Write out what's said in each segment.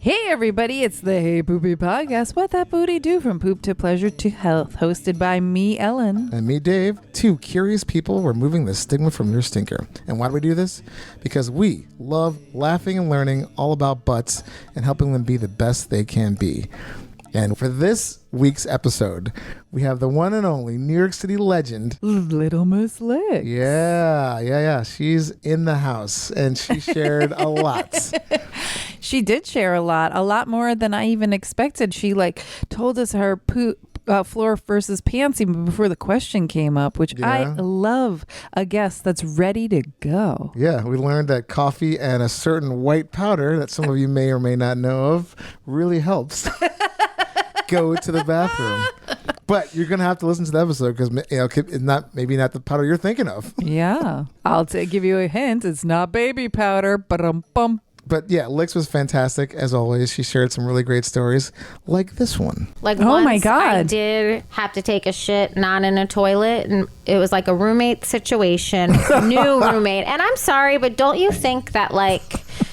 Hey everybody, it's the Hey Poopy podcast. What that booty do from poop to pleasure to health. Hosted by me, Ellen. And me, Dave. Two curious people removing the stigma from your stinker. And why do we do this? Because we love laughing and learning all about butts and helping them be the best they can be. And for this week's episode, we have the one and only New York City legend, Lil Miss Lixx. Yeah. She's in the house and she shared a lot. She did share a lot more than I even expected. She told us her poop floor versus pants even before the question came up, which I love a guest that's ready to go. Yeah, we learned that coffee and a certain white powder that some of you may or may not know of really helps go to the bathroom. But you're going to have to listen to the episode because it's maybe not the powder you're thinking of. Yeah. I'll give you a hint. It's not baby powder. Ba-dum-bum. But yeah, Lixx was fantastic as always. She shared some really great stories like this one. Oh my God. I did have to take a shit not in a toilet, and it was like a roommate situation, new roommate. And I'm sorry, but don't you think that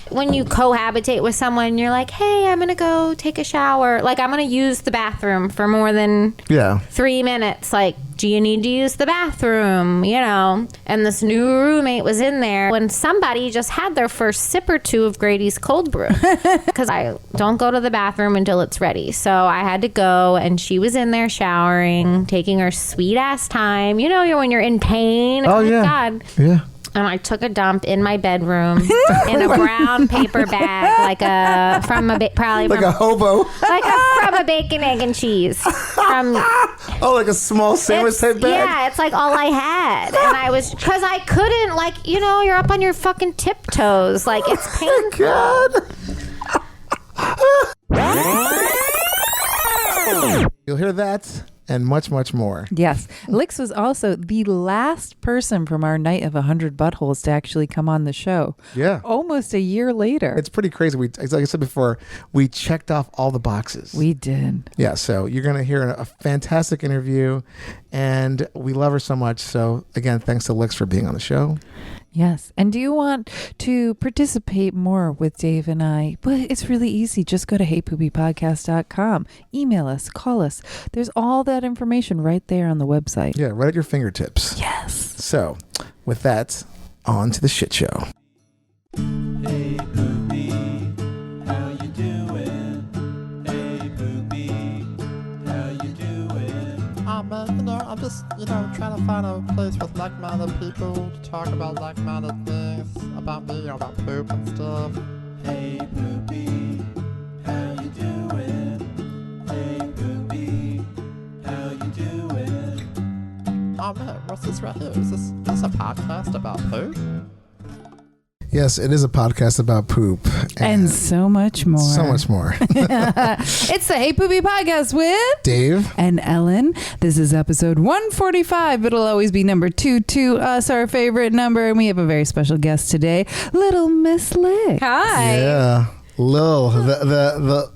when you cohabitate with someone, you're like, hey, I'm going to go take a shower. I'm going to use the bathroom for more than 3 minutes. Do you need to use the bathroom? And this new roommate was in there when somebody just had their first sip or two of Grady's cold brew. Because I don't go to the bathroom until it's ready. So I had to go, and she was in there showering, taking her sweet ass time. When you're in pain. Oh yeah. God. Yeah. And I took a dump in my bedroom in a brown paper bag, from a hobo, from a bacon, egg, and cheese. Like a small sandwich type bag. Yeah, it's all I had, and I was because I couldn't you're up on your fucking tiptoes, it's painful. God. You'll hear that. And much, much more. Yes. Lixx was also the last person from our night of 100 buttholes to actually come on the show. Yeah. Almost a year later. It's pretty crazy. Like I said before, we checked off all the boxes. We did. Yeah. So you're going to hear a fantastic interview, and we love her so much. So again, thanks to Lixx for being on the show. Yes. And do you want to participate more with Dave and I? Well, it's really easy. Just go to heypoopypodcast.com. Email us, call us. There's all that information right there on the website. Yeah, right at your fingertips. Yes. So with that, on to the shit show. Hey Poopy, how you doing? Hey Poopy, how you doing? I'm just, trying to find a place with like-minded people to talk about like-minded things about me, about poop and stuff. Hey Poopy, how you doing? Hey Poopy, how you doing? Oh man, what's this right here? Is this a podcast about poop? Yes, it is a podcast about poop. And so much more. So much more. It's the Hey Poopy podcast with Dave and Ellen. This is episode 145. It'll always be number 2 to us, our favorite number. And we have a very special guest today, Lil Miss Lixx. Hi. Yeah. Lil, the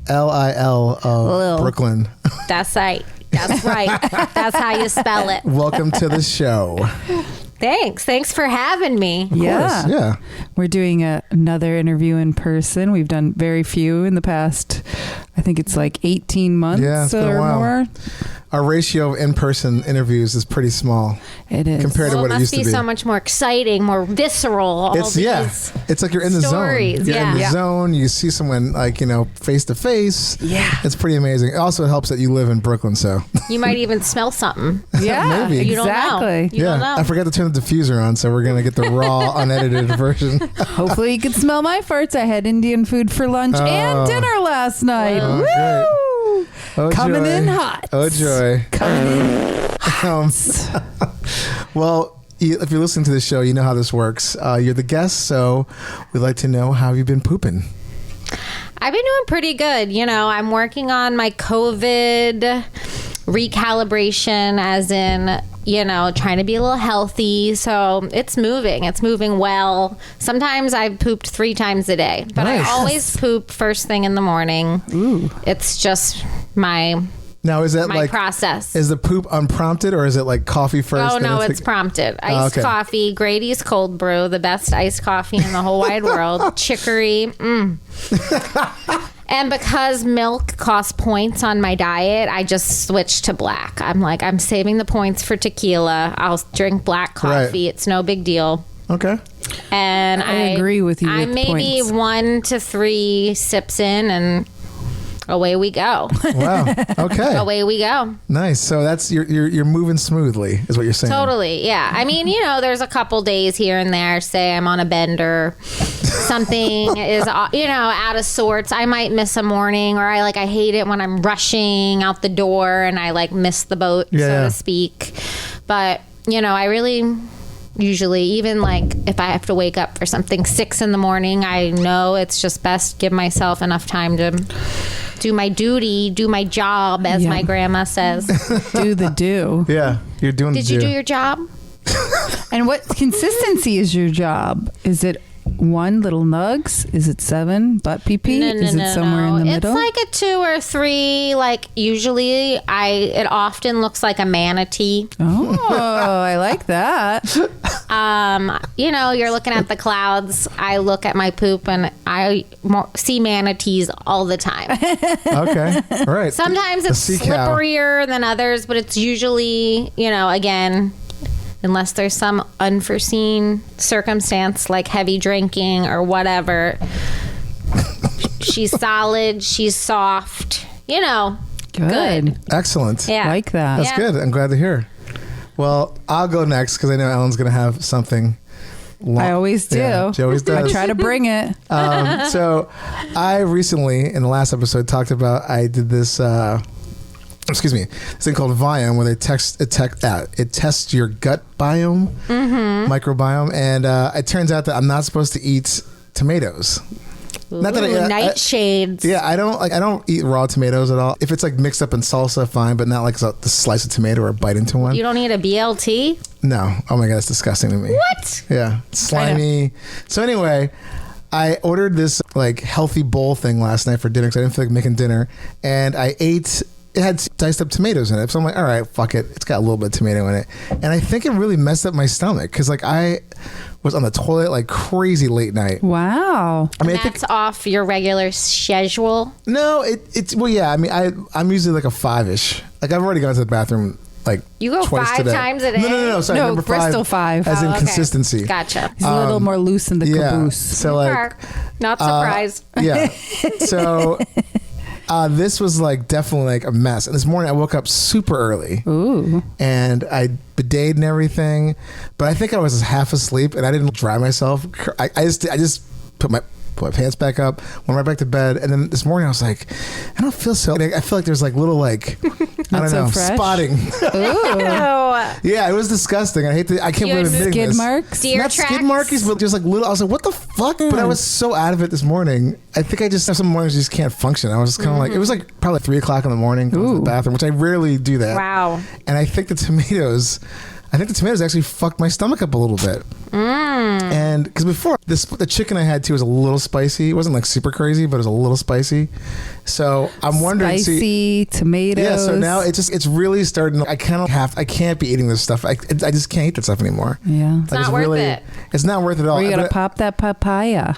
L-I-L of Lil. Brooklyn. That's right. That's right. That's how you spell it. Welcome to the show. Thanks for having me. Yeah. Course, yeah. We're doing another interview in person. We've done very few in the past, I think it's 18 months it's been a or while. more. Our ratio of in-person interviews is pretty small. It is. Compared to what it used to be. It must be so much more exciting, more visceral. It's like you're in the stories, zone. You're in the zone. You see someone face to face. Yeah. It's pretty amazing. Also, it helps that you live in Brooklyn, so. You might even smell something. Yeah, maybe. You don't know. You don't know. I forgot to turn the diffuser on, so we're going to get the raw, unedited version. Hopefully you can smell my farts. I had Indian food for lunch and dinner last night. Oh, Woo! Oh, Coming joy. in hot. Oh, joy. Coming in hot. Well, if you're listening to this show, you know how this works. You're the guest, so we'd like to know how you've been pooping. I've been doing pretty good. I'm working on my COVID recalibration, as in, trying to be a little healthy. So it's moving well. Sometimes I've pooped 3 times a day, but Nice. I always poop first thing in the morning. Ooh. It's just my Now, is that my like process. Is the poop unprompted or is it like coffee first? Oh no, then it's prompted. Iced coffee, Grady's cold brew, the best iced coffee in the whole wide world. Chicory. And because milk costs points on my diet, I just switched to black. I'm like, I'm saving the points for tequila. I'll drink black coffee. Right. It's no big deal. Okay. I And agree with you. I'm maybe points. 1 to 3 sips in and away we go. Wow. Okay. Away we go. Nice. So that's you're moving smoothly, is what you're saying. Totally. Yeah. I mean, there's a couple days here and there. Say I'm on a bender, something is out of sorts. I might miss a morning, or I hate it when I'm rushing out the door and I miss the boat, so to speak. But I really. Usually, even if I have to wake up for something 6 a.m, I know it's just best give myself enough time to do my duty, do my job, as my grandma says. Do the do. Yeah, you're doing. Did you do your job? And what consistency is your job? Is it 1 little nugs? Is it 7 butt pee pee? Is it somewhere in the middle? It's like a 2 or 3. Usually, it often looks like a manatee. Oh, I like that. You're looking at the clouds. I look at my poop and I see manatees all the time. Okay, all right. Sometimes it's slipperier than others, but it's usually, again, unless there's some unforeseen circumstance like heavy drinking or whatever. She's solid. She's soft. Good. Excellent. Yeah. Like that. That's good. I'm glad to hear. Well, I'll go next because I know Ellen's going to have something. I always do. Yeah, she always does. I try to bring it. So I recently, in the last episode, talked about I did this... this thing called Viome, where it tests your gut biome, microbiome, and it turns out that I'm not supposed to eat tomatoes. Not that nightshades. Yeah, I don't eat raw tomatoes at all. If it's mixed up in salsa, fine, but not the slice of tomato or bite into one. You don't eat a BLT? No. Oh my god, it's disgusting to me. What? Yeah, slimy. So anyway, I ordered this healthy bowl thing last night for dinner because I didn't feel like making dinner, and I ate. It had diced up tomatoes in it. So I'm like, all right, fuck it. It's got a little bit of tomato in it. And I think it really messed up my stomach because I was on the toilet like crazy late night. Wow. I mean, that's off your regular schedule? No, it's well, yeah. I mean, I'm usually like a 5-ish. I've already gone to the bathroom you go twice 5 today. times a day? No. Sorry, no, number Bristol 5. As in consistency. Gotcha. He's a little more loose in the caboose. So not surprised. Yeah. So this was definitely a mess. And this morning I woke up super early. Ooh. And I bidet'd and everything, but I think I was half asleep and I didn't dry myself. I just put my pants back up, went right back to bed, and then this morning I was like, I don't feel so. I feel like there's little I don't know, spotting. Ooh. Yeah, it was disgusting. I can't believe admitting skid this. marks. Deer Not tracks? skid marks, but just little. I was like, what the fuck? But I was so out of it this morning. I think I just have some mornings you just can't function. I was just kind of it was probably 3 o'clock in the morning, going to the bathroom, which I rarely do that. Wow. And I think the tomatoes actually fucked my stomach up a little bit. And because before the chicken I had too was a little spicy. It wasn't super crazy, but it was a little spicy. So I'm wondering, spicy tomatoes. Yeah. So now it's really starting. I can't be eating this stuff. I just can't eat that stuff anymore. Yeah. It's not worth it. It's not worth it at all. Or you gotta pop that papaya.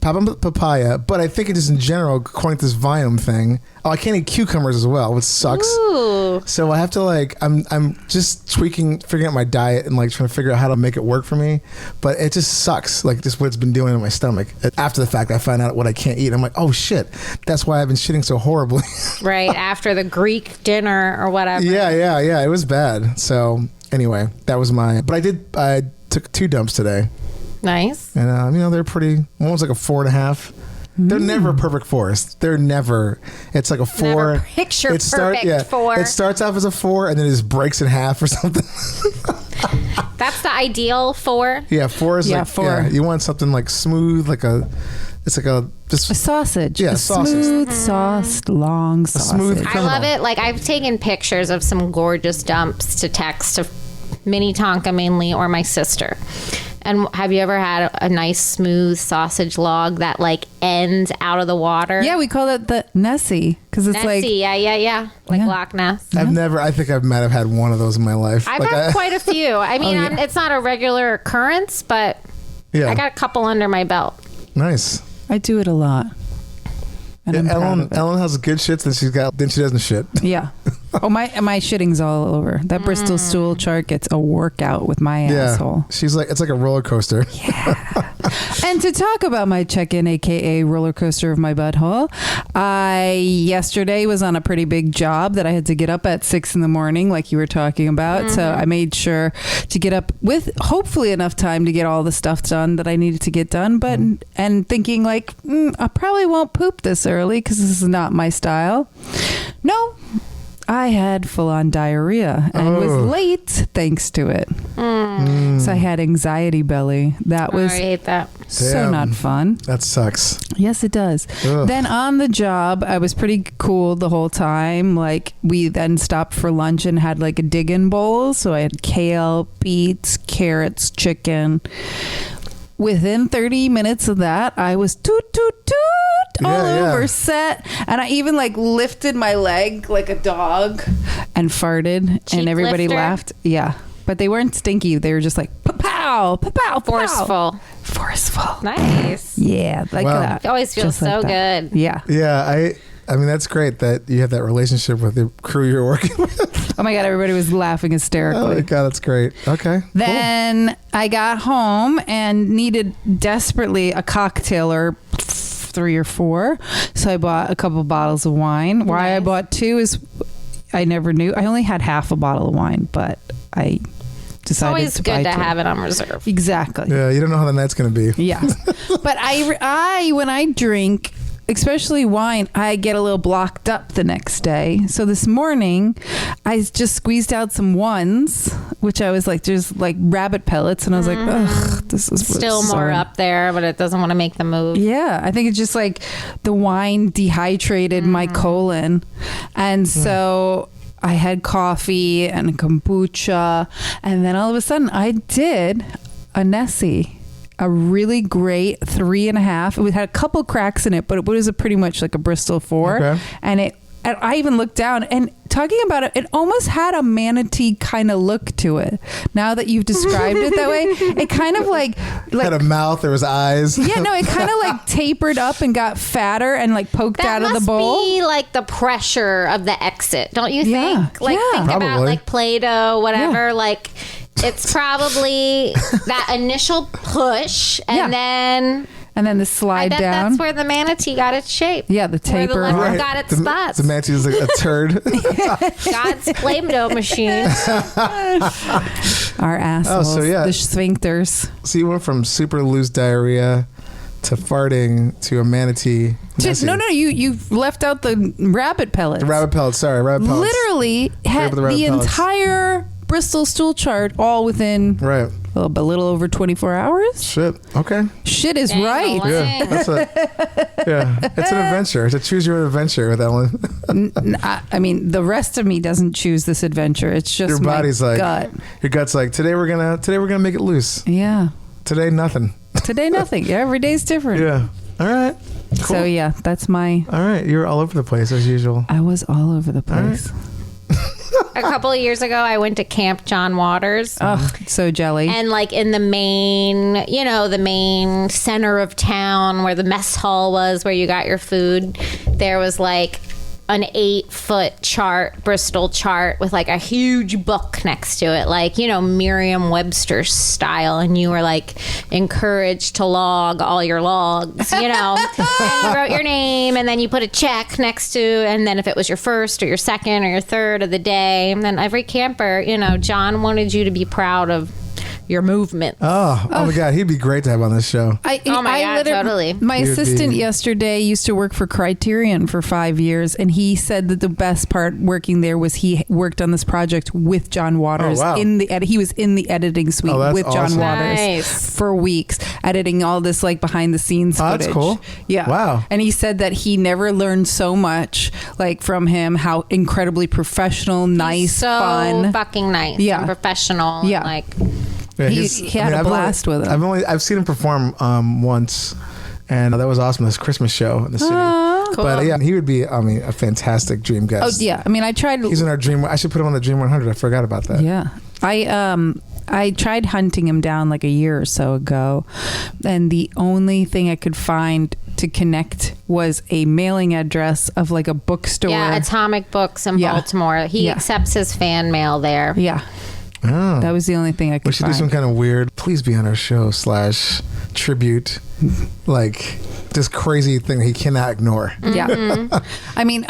Papaya, but I think it just in general, according to this Viome thing. Oh, I can't eat cucumbers as well, which sucks. Ooh. So I have to I'm just figuring out my diet and trying to figure out how to make it work for me. But it just sucks, just what it's been doing in my stomach. After the fact, I find out what I can't eat. I'm like, oh shit, that's why I've been shitting so horribly. Right after the Greek dinner or whatever. Yeah. It was bad. So anyway, that was but I took 2 dumps today. Nice. And they're pretty. One was like a 4.5. They're never a perfect 4. They're never. It's like a 4. Never perfect 4. It starts off as a 4 and then it just breaks in half or something. That's the ideal 4. Yeah, 4 is 4. Yeah, you want something smooth, it's just a sausage. Yeah, a sausage. smooth, sauced, long sausage. Smooth I love it. I've taken pictures of some gorgeous dumps to text to Minnie Tonka mainly or my sister. And have you ever had a nice smooth sausage log that like ends out of the water? Yeah, we call it the Nessie because it's Nessie, like yeah. Like Yeah. Loch Ness. I think I might have had one of those in my life. I've had quite a few. I mean, yeah. it's not a regular occurrence, but yeah. I got a couple under my belt. Nice. I do it a lot. And I'm proud of it. Ellen has good shits, then she doesn't shit. Yeah. Oh, my shitting's all over. That Bristol stool chart gets a workout with my asshole. She's like, it's like a roller coaster. And to talk about my check-in, aka roller coaster of my butthole, I yesterday was on a pretty big job that I had to get up at 6 a.m, like you were talking about. So I made sure to get up with hopefully enough time to get all the stuff done that I needed to get done. But and thinking like, I probably won't poop this early because this is not my style. No. I had full-on diarrhea and was late thanks to it. So I had anxiety belly. That was I hate that. so Damn. not fun. That sucks. Yes, it does. Ugh. Then on the job, I was pretty cool the whole time. Like we then stopped for lunch and had like a dig-in bowl. So I had kale, beets, carrots, chicken. Within 30 minutes of that, I was toot, toot, toot all over set. And I even like lifted my leg like a dog and farted. Cheek and everybody lifter? laughed. Yeah. But they weren't stinky. They were just like, pow, pow, Forceful. forceful. Nice. Yeah. Like Wow. that. It always feels Just like so that. good. Yeah. Yeah, I mean, that's great that you have that relationship with the crew you're working with. Oh my God. Everybody was laughing Oh hysterically. my God, that's great. Okay. Then I got home and needed desperately a cocktail or 3 or 4. So I bought a couple bottles of wine. Why I Nice. bought 2 is I never knew. I only had half a bottle of wine, but I It's decided always to good buy to 2. have it on reserve. Exactly. Yeah, you don't know how the night's going to be. Yeah. But I when I drink, especially wine, I get a little blocked up the next day. So this morning, I just squeezed out some ones, which I was like, there's like rabbit pellets. And I was like, ugh, this is Still so more up there, but it doesn't want to make the move. Yeah, I think it's just like the wine dehydrated my colon. And so I had coffee and kombucha. And then all of a sudden I did a Nessie. A really great 3.5. It had a couple cracks in it, but it was pretty much like a Bristol 4. Okay. And I even looked down and talking about it, it almost had a manatee kind of look to it. Now that you've described it that way, it kind of like Had a mouth, there was eyes. yeah, no, it kind of like tapered up and got fatter and like poked That out of the must bowl. be like the pressure of the exit, don't you Yeah, think? Like yeah. think about Probably. like Play-Doh, whatever. Like it's probably that initial push, and Yeah. then And then the I slide bet down. that's where the manatee got its shape. Yeah, the Where the taper. liver Right. got its spots. The manatee is like a turd. God's Play-Doh machine. Our assholes. Oh, so yeah. The sphincters. So you went from super loose diarrhea to farting to a manatee. Nessie. No, you left out the rabbit pellets. The rabbit pellets, sorry, rabbit pellets. Literally had with the rabbit the pellets. entire Bristol stool chart all within Right. a little over 24 hours. Shit. Okay. Shit is Dang, right. Elaine. Yeah. That's it's an adventure. It's a choose your own adventure with Ellen. I mean, the rest of me doesn't choose this adventure. It's just Your body's my like gut. your gut's like, today we're gonna make it loose. Yeah. Today nothing. Today, nothing. Every day's different. Yeah. All right. So yeah, that's my. All right. You're all over the place as usual. I was all over the place. A couple of years ago, I went to Camp John Waters. Oh, so jelly. And like in the main, the main center of town where the mess hall was, where you got your food, there was like an 8-foot chart, Bristol chart with like a huge book next to it, like, Merriam-Webster style. And you were like encouraged to log all your logs, and you wrote your name and then you put a check next to, and then if it was your first or your second or your third of the day, and then every camper, John wanted you to be proud of your movement. Oh my God, he'd be great to have on this show. Oh my God, totally. My He would assistant be- yesterday used to work for Criterion for 5 years, and he said that the best part working there was he worked on this project with John Waters. Oh, wow. He was in the editing suite Oh, that's with John awesome. Waters Nice. for weeks, editing all this like behind the scenes Oh, footage. that's cool. Yeah. Wow. And he said that he never learned so much like from him, how incredibly professional, nice, So fun. fucking nice. Yeah. And professional. Yeah. And like, Yeah, he had a blast with it. I've seen him perform once, and that was awesome. This Christmas show in the city. Cool. But yeah, he would be, a fantastic dream guest. Oh yeah, I mean, I tried. He's in our dream. I should put him on the Dream 100. I forgot about that. Yeah, I tried hunting him down like a year or so ago, and the only thing I could find to connect was a mailing address of like a bookstore. Yeah, Atomic Books in Baltimore. He accepts his fan mail there. Yeah. Oh. That was the only thing I could We should find. do some kind of weird, please be on our show / tribute, like this crazy thing that he cannot ignore. Yeah. I mean,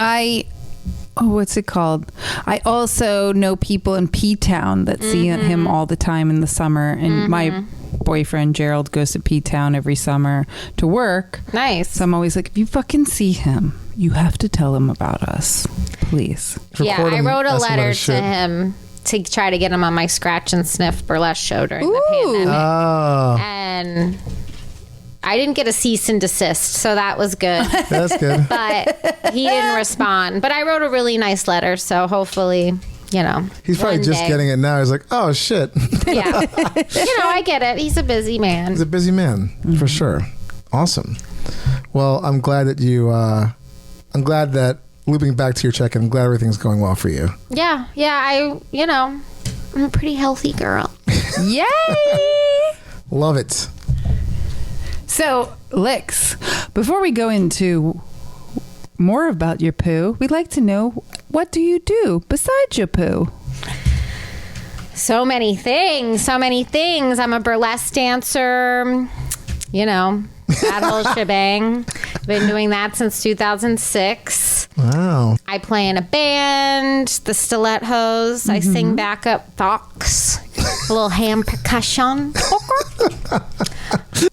what's it called? I also know people in P-Town that see him all the time in the summer. And my boyfriend, Gerald, goes to P-Town every summer to work. Nice. So I'm always like, if you fucking see him, you have to tell him about us. Please. Yeah, Record I him, wrote a ask him about letter his to shit. him to try to get him on my Scratch and Sniff burlesque show during the pandemic. Oh, And I didn't get a cease and desist, so that was good. that's good. But he didn't respond. But I wrote a really nice letter, so hopefully, He's probably one just day. getting it now. He's like, oh shit. Yeah. I get it. He's a busy man. He's a busy man for sure. Awesome. Well, I'm glad that looping back to your check-in, I'm glad everything's going well for you. Yeah. I'm a pretty healthy girl. Yay! Love it. So, Lixx, before we go into more about your poo, we'd like to know, what do you do besides your poo? So many things. I'm a burlesque dancer, that whole shebang. Been doing that since 2006. Wow. I play in a band, the Stilettos. I sing backup Fox, a little hand percussion.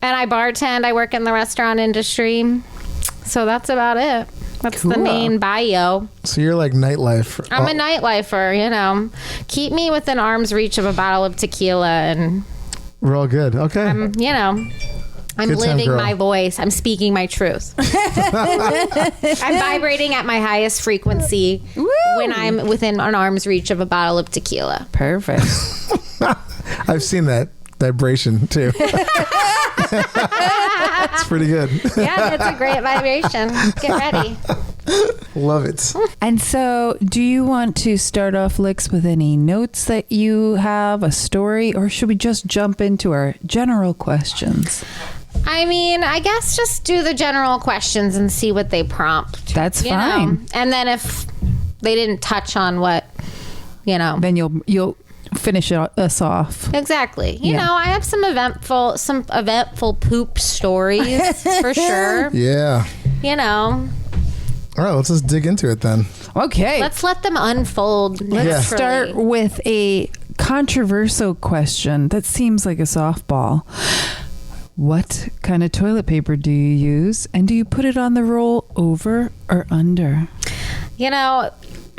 And I bartend. I work in the restaurant industry. So that's about it. That's the Cool. main bio. So you're like nightlife. I'm a nightlifer, Keep me within arm's reach of a bottle of tequila and, We're all good. Okay. I'm Good time, living girl. my voice. I'm speaking my truth. I'm vibrating at my highest frequency when I'm within an arm's reach of a bottle of tequila. Perfect. I've seen that vibration too. It's pretty good. Yeah, it's a great vibration. Get ready. Love it. And so, do you want to start off, Lixx, with any notes that you have, a story, or should we just jump into our general questions? I mean, I guess just do the general questions and see what they prompt. That's you know? fine. And then if they didn't touch on what, Then you'll finish us off. Exactly. You Yeah. know, I have some eventful poop stories for sure. Yeah. All right, let's just dig into it then. Okay. Let's let them unfold. Let's Yeah. start with a controversial question that seems like a softball. What kind of toilet paper do you use, and do you put it on the roll over or under?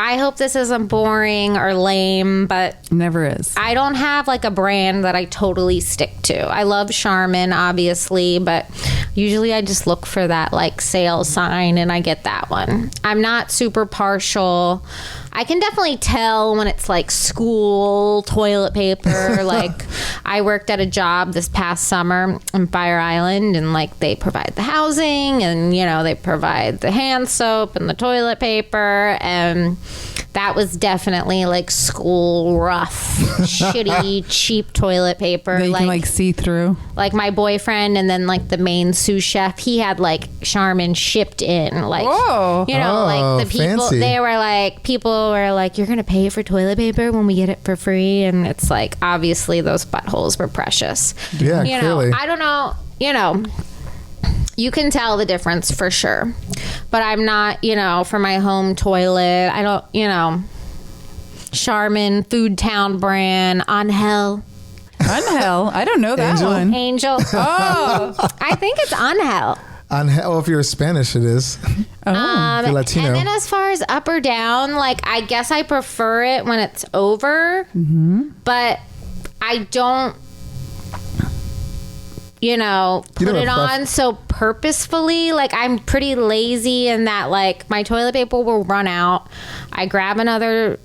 I hope this isn't boring or lame, but Never is. I don't have like a brand that I totally stick to. I love Charmin, obviously, but usually I just look for that like sale sign and I get that one. I'm not super partial. I can definitely tell when it's like school toilet paper. Like I worked at a job this past summer in Fire Island, and like they provide the housing and they provide the hand soap and the toilet paper, and that was definitely like school rough, shitty, cheap toilet paper. That you can like see through. Like my boyfriend and then like the main sous chef, he had like Charmin shipped in. Like, Whoa. like the people, fancy. people were like, you're going to pay for toilet paper when we get it for free. And it's like, obviously those buttholes were precious. Yeah, clearly. I don't know, you can tell the difference for sure. But I'm not, for my home toilet, I don't, Charmin, Food Town brand, Angel. Angel. I don't know that Angel? one. Angel. Oh, I think it's Angel. If you're Spanish, it is. If you're Latino. And then as far as up or down, like I guess I prefer it when it's over, but I don't, put don't it have on so purposefully. Like I'm pretty lazy in that like my toilet paper will run out. I grab another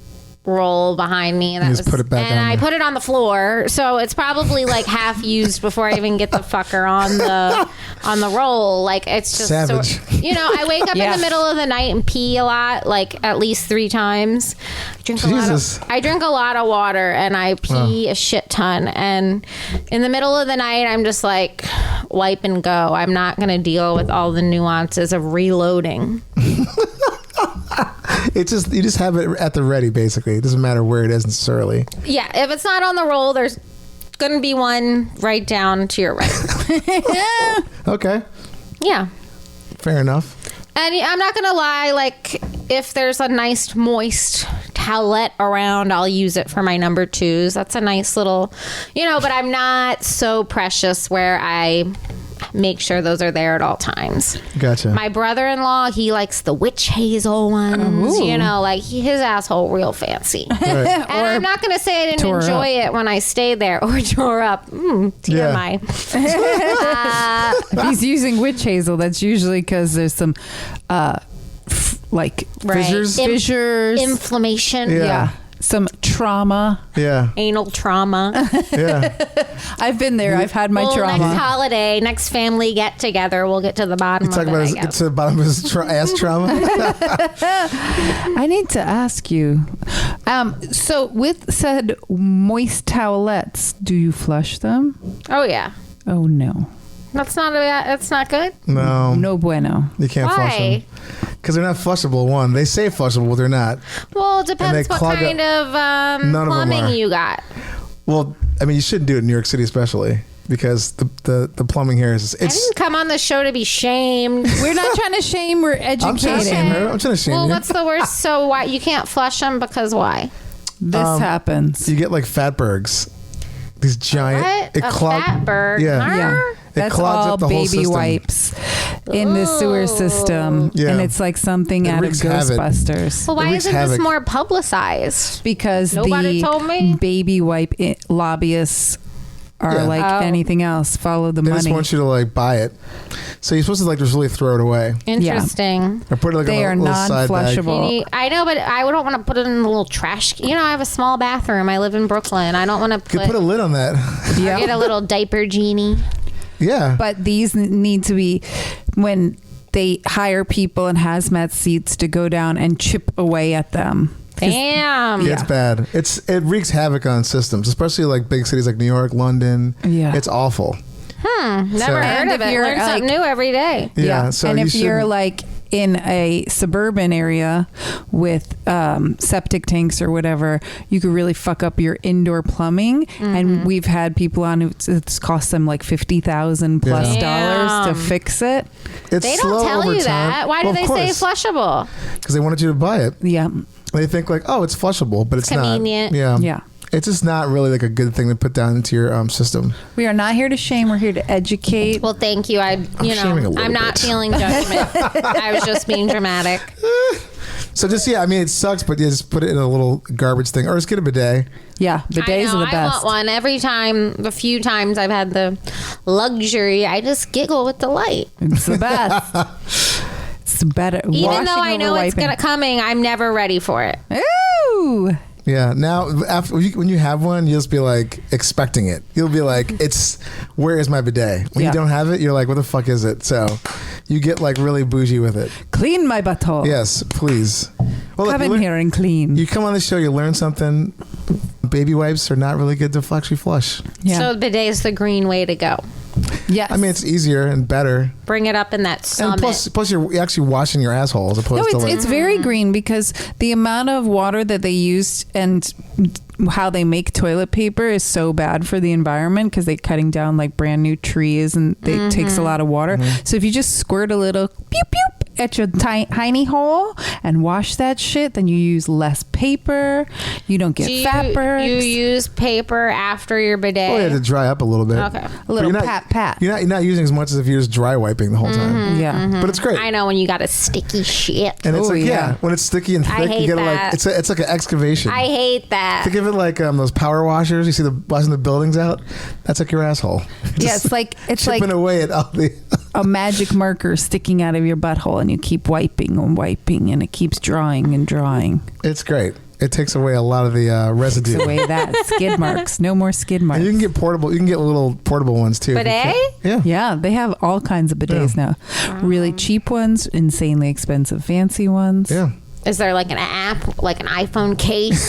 roll behind me, and that just put it back and on I there. put it on the floor, so it's probably like half used before I even get the fucker on the roll. Like it's just Savage. I wake up in the middle of the night and pee a lot, like at least 3 times. I drink a lot of water and I pee a shit ton, and in the middle of the night I'm just like, wipe and go. I'm not gonna deal with all the nuances of reloading. It's just you just have it at the ready. Basically, it doesn't matter where it is necessarily. Yeah, if it's not on the roll, there's gonna be one right down to your right. Okay, Yeah. fair enough. And I'm not gonna lie, like if there's a nice moist towelette around, I'll use it for my number 2s. That's a nice little, but I'm not so precious where I make sure those are there at all times. Gotcha. My brother-in-law, he likes the witch hazel ones. Ooh. Like his asshole real fancy. Right. And I'm not going to say I didn't tore enjoy it when I stayed there or tore up. TMI. If he's using witch hazel, that's usually because there's some Right. fissures, Inflammation. Yeah. some trauma. Yeah. Anal trauma. Yeah. I've been there. I've had my Well, trauma. next holiday, next family get together, we'll get to the bottom You talk of about it. his, get to the bottom of his ass trauma. I need to ask you. So with said moist towelettes, do you flush them? Oh yeah, Oh no, that's not good. No, no bueno. you can't flush Why? them because they're not flushable. One, they say flushable, but they're not. Well, it depends they what clog kind of None of them plumbing are. you got. Well, I mean, you shouldn't do it in New York City, especially because the plumbing here is I it's. didn't come on the show to be shamed. We're not trying to shame. We're I'm trying to shame educating. her. I'm trying to shame Well, you. what's the worst? So why you can't flush them because why? This happens. You get like fatbergs. These giant. What? It A clog- fatberg? Yeah. Yeah. That's clogs all up the whole baby system. wipes in the sewer system. Yeah. And it's like something It out of wreaks havoc. Ghostbusters. Well, why wreaks isn't this havoc. more publicized? Because Nobody the told me? baby wipe lobbyists are Yeah. like Oh. anything else. Follow the They money. just want you to like buy it. So you're supposed to like just really throw it away Interesting. or put it like They in are a little side bag. non-flushable. I know, but I don't want to put it in the little trash. I have a small bathroom. I live in Brooklyn. I don't want to You could put a lid on that. get a little diaper genie. Yeah. But these need to be when they hire people in hazmat suits to go down and chip away at them. Damn. Yeah, it's bad. It wreaks havoc on systems, especially like big cities like New York, London. Yeah. It's awful. Never And heard of if it. you're, Learn something like- new every day. Yeah. So and you if you're shouldn't- like in a suburban area with septic tanks or whatever, you could really fuck up your indoor plumbing. And we've had people on who it's cost them like $50,000 plus Yeah. dollars to Damn. fix it. it's They slow don't tell over you time. that. Why do they say flushable? Because they wanted you to buy it. Yeah, They think like, oh, it's flushable, but it's Convenient. not. Yeah. yeah. It's just not really like a good thing to put down into your system. We are not here to shame. We're here to educate. Well, thank you. shaming a little I'm not bit. feeling judgment. I was just being dramatic. So just I mean, it sucks, but you just put it in a little garbage thing, or just get a bidet. Yeah, bidets are the I best. want one every time. The few times I've had the luxury, I just giggle with delight. It's the best. It's better. Even though I know it's coming, I'm never ready for it. Ooh. Yeah. Now, after when you have one, you'll just be like expecting it. You'll be like, where is my bidet? When Yeah. you don't have it, you're like, what the fuck is it? So you get like really bougie with it. Clean my butthole. Yes, please. Well, Come look, in here and clean. You come on the show, you learn something. Baby wipes are not really good to actually flush. Yeah. So bidet is the green way to go. yes. I mean, it's easier and better. Bring it up in that summit. And plus you're actually washing your asshole as opposed to like. it's very green because the amount of water that they use and how they make toilet paper is so bad for the environment because they're cutting down like brand new trees and it takes a lot of water. So if you just squirt a little pew pew at your tiny hole and wash that shit, then you use less paper. You don't get fatbergs. You use paper after your bidet. Oh, yeah, to dry up a little bit. Okay. a But little you're not- pat. You're not using as much as if you're just dry wiping the whole time. Yeah. But it's great. I know when you got a sticky shit. And it's Oh, like, yeah. when it's sticky and thick, I hate you gotta that. like, it's like an excavation. I hate that. Think of it like those power washers. You see washing the buildings out? That's like your asshole. Yeah, Just it's like chipping away at all the. a magic marker sticking out of your butthole and you keep wiping and wiping and it keeps drawing and drawing. It's great. It takes away a lot of the residue. Away that skid marks. No more skid marks. And you can get portable. You can get little portable ones too. Bidet? Yeah. Yeah, they have all kinds of bidets now. Really cheap ones, insanely expensive, fancy ones. Yeah. Is there like an app, like an iPhone case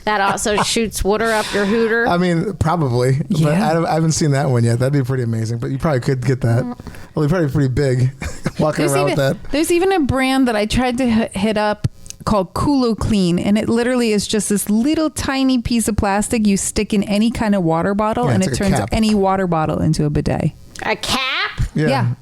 that also shoots water up your hooter? I mean, probably. But Yeah. I haven't seen that one yet. That'd be pretty amazing. But you probably could get that. Well, they're probably pretty big. Walking around with that. There's even a brand that I tried to hit up called Kulo Clean, and it literally is just this little tiny piece of plastic you stick in any kind of water bottle, Yeah, and it's it like a turns cap. any water bottle into a bidet. A cap? Yeah.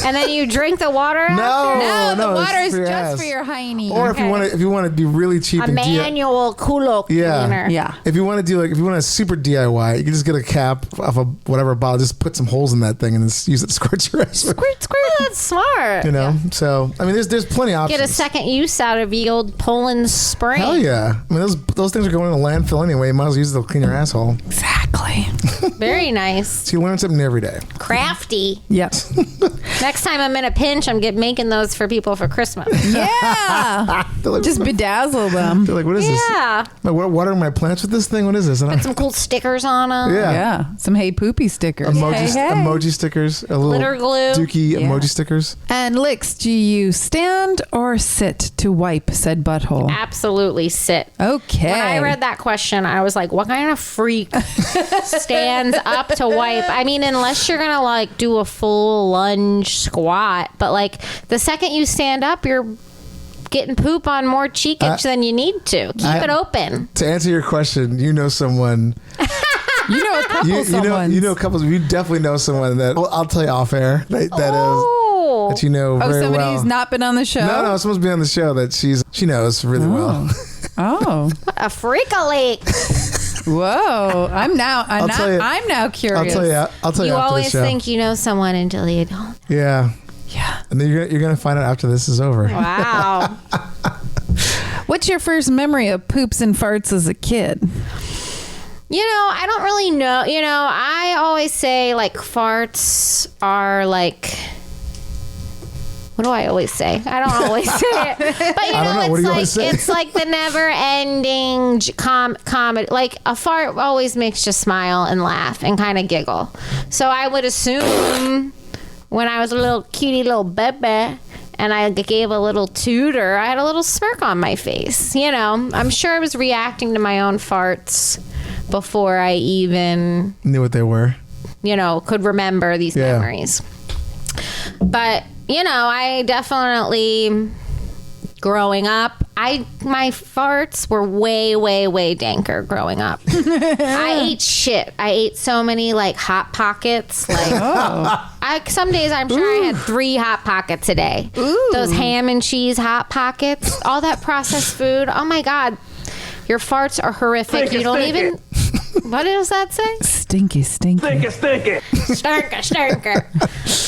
And then you drink the water after? No, the it's water is for your just ass. for your hiney. Or if you want to be really cheap A and manual culo cleaner. Yeah. if you want to do like if you want a super DIY, you can just get a cap off of whatever bottle, just put some holes in that thing and just use it to squirt your ass. Squirt, squirt. That's smart. You know, so I mean, there's plenty of options. Get a second use out of the old Poland spring. Hell yeah! I mean, those things are going in the landfill anyway. You might as well use it to clean your asshole. Exactly. Very nice. So you learn something every day. Crafty. Yep. Next time I'm in a pinch, I'm making those for people for Christmas. Yeah. They're like, Just bedazzle them. they're like, what is this? Yeah. Am I watering my plants with this thing? What is this? And Put some cool stickers on them. yeah. Yeah. Some Hey Poopy stickers. Emoji stickers, a little Glitter glue. dookie Yeah. emoji stickers. And Lixx, do you stand or sit to wipe said butthole? Absolutely sit. Okay. When I read that question, I was like, what kind of freak stands up to wipe? I mean, unless you're going to like do a full lunge squat, but like the second you stand up, you're getting poop on more cheekage than you need to. Keep it open. To answer your question, you know someone. You know a couple You know couples. You definitely know someone that. Well, I'll tell you off air. Oh. That you know very somebody well. who's not been on the show? No, it's supposed to be on the show that she knows really well. Oh. A freak-a-leak. Whoa. I'm now tell you- I'm now curious. I'll tell you You after always the show. think you know someone until you don't. Yeah. Yeah. And then you're gonna find out after this is over. Wow. What's your first memory of poops and farts as a kid? You know, I don't really know. You know, I always say like farts are like. What do I always say? I don't always say it, but you I don't know. What do you always say? it's like the never-ending comedy. Like a fart always makes you smile and laugh and kind of giggle. So I would assume when I was a little cutie little baby and I gave a little tutor, I had a little smirk on my face. You know, I'm sure I was reacting to my own farts before I even, Knew what they were. you know, could remember these Yeah. memories. But, you know, I definitely, growing up, my farts were way, way, way danker growing up. I ate shit. I ate so many like Hot Pockets. Like, some days I'm sure I had 3 Hot Pockets a day. Those ham and cheese Hot Pockets, all that processed food. Oh my God. Your farts are horrific. You don't even. What does that say? Stinky. Stinker.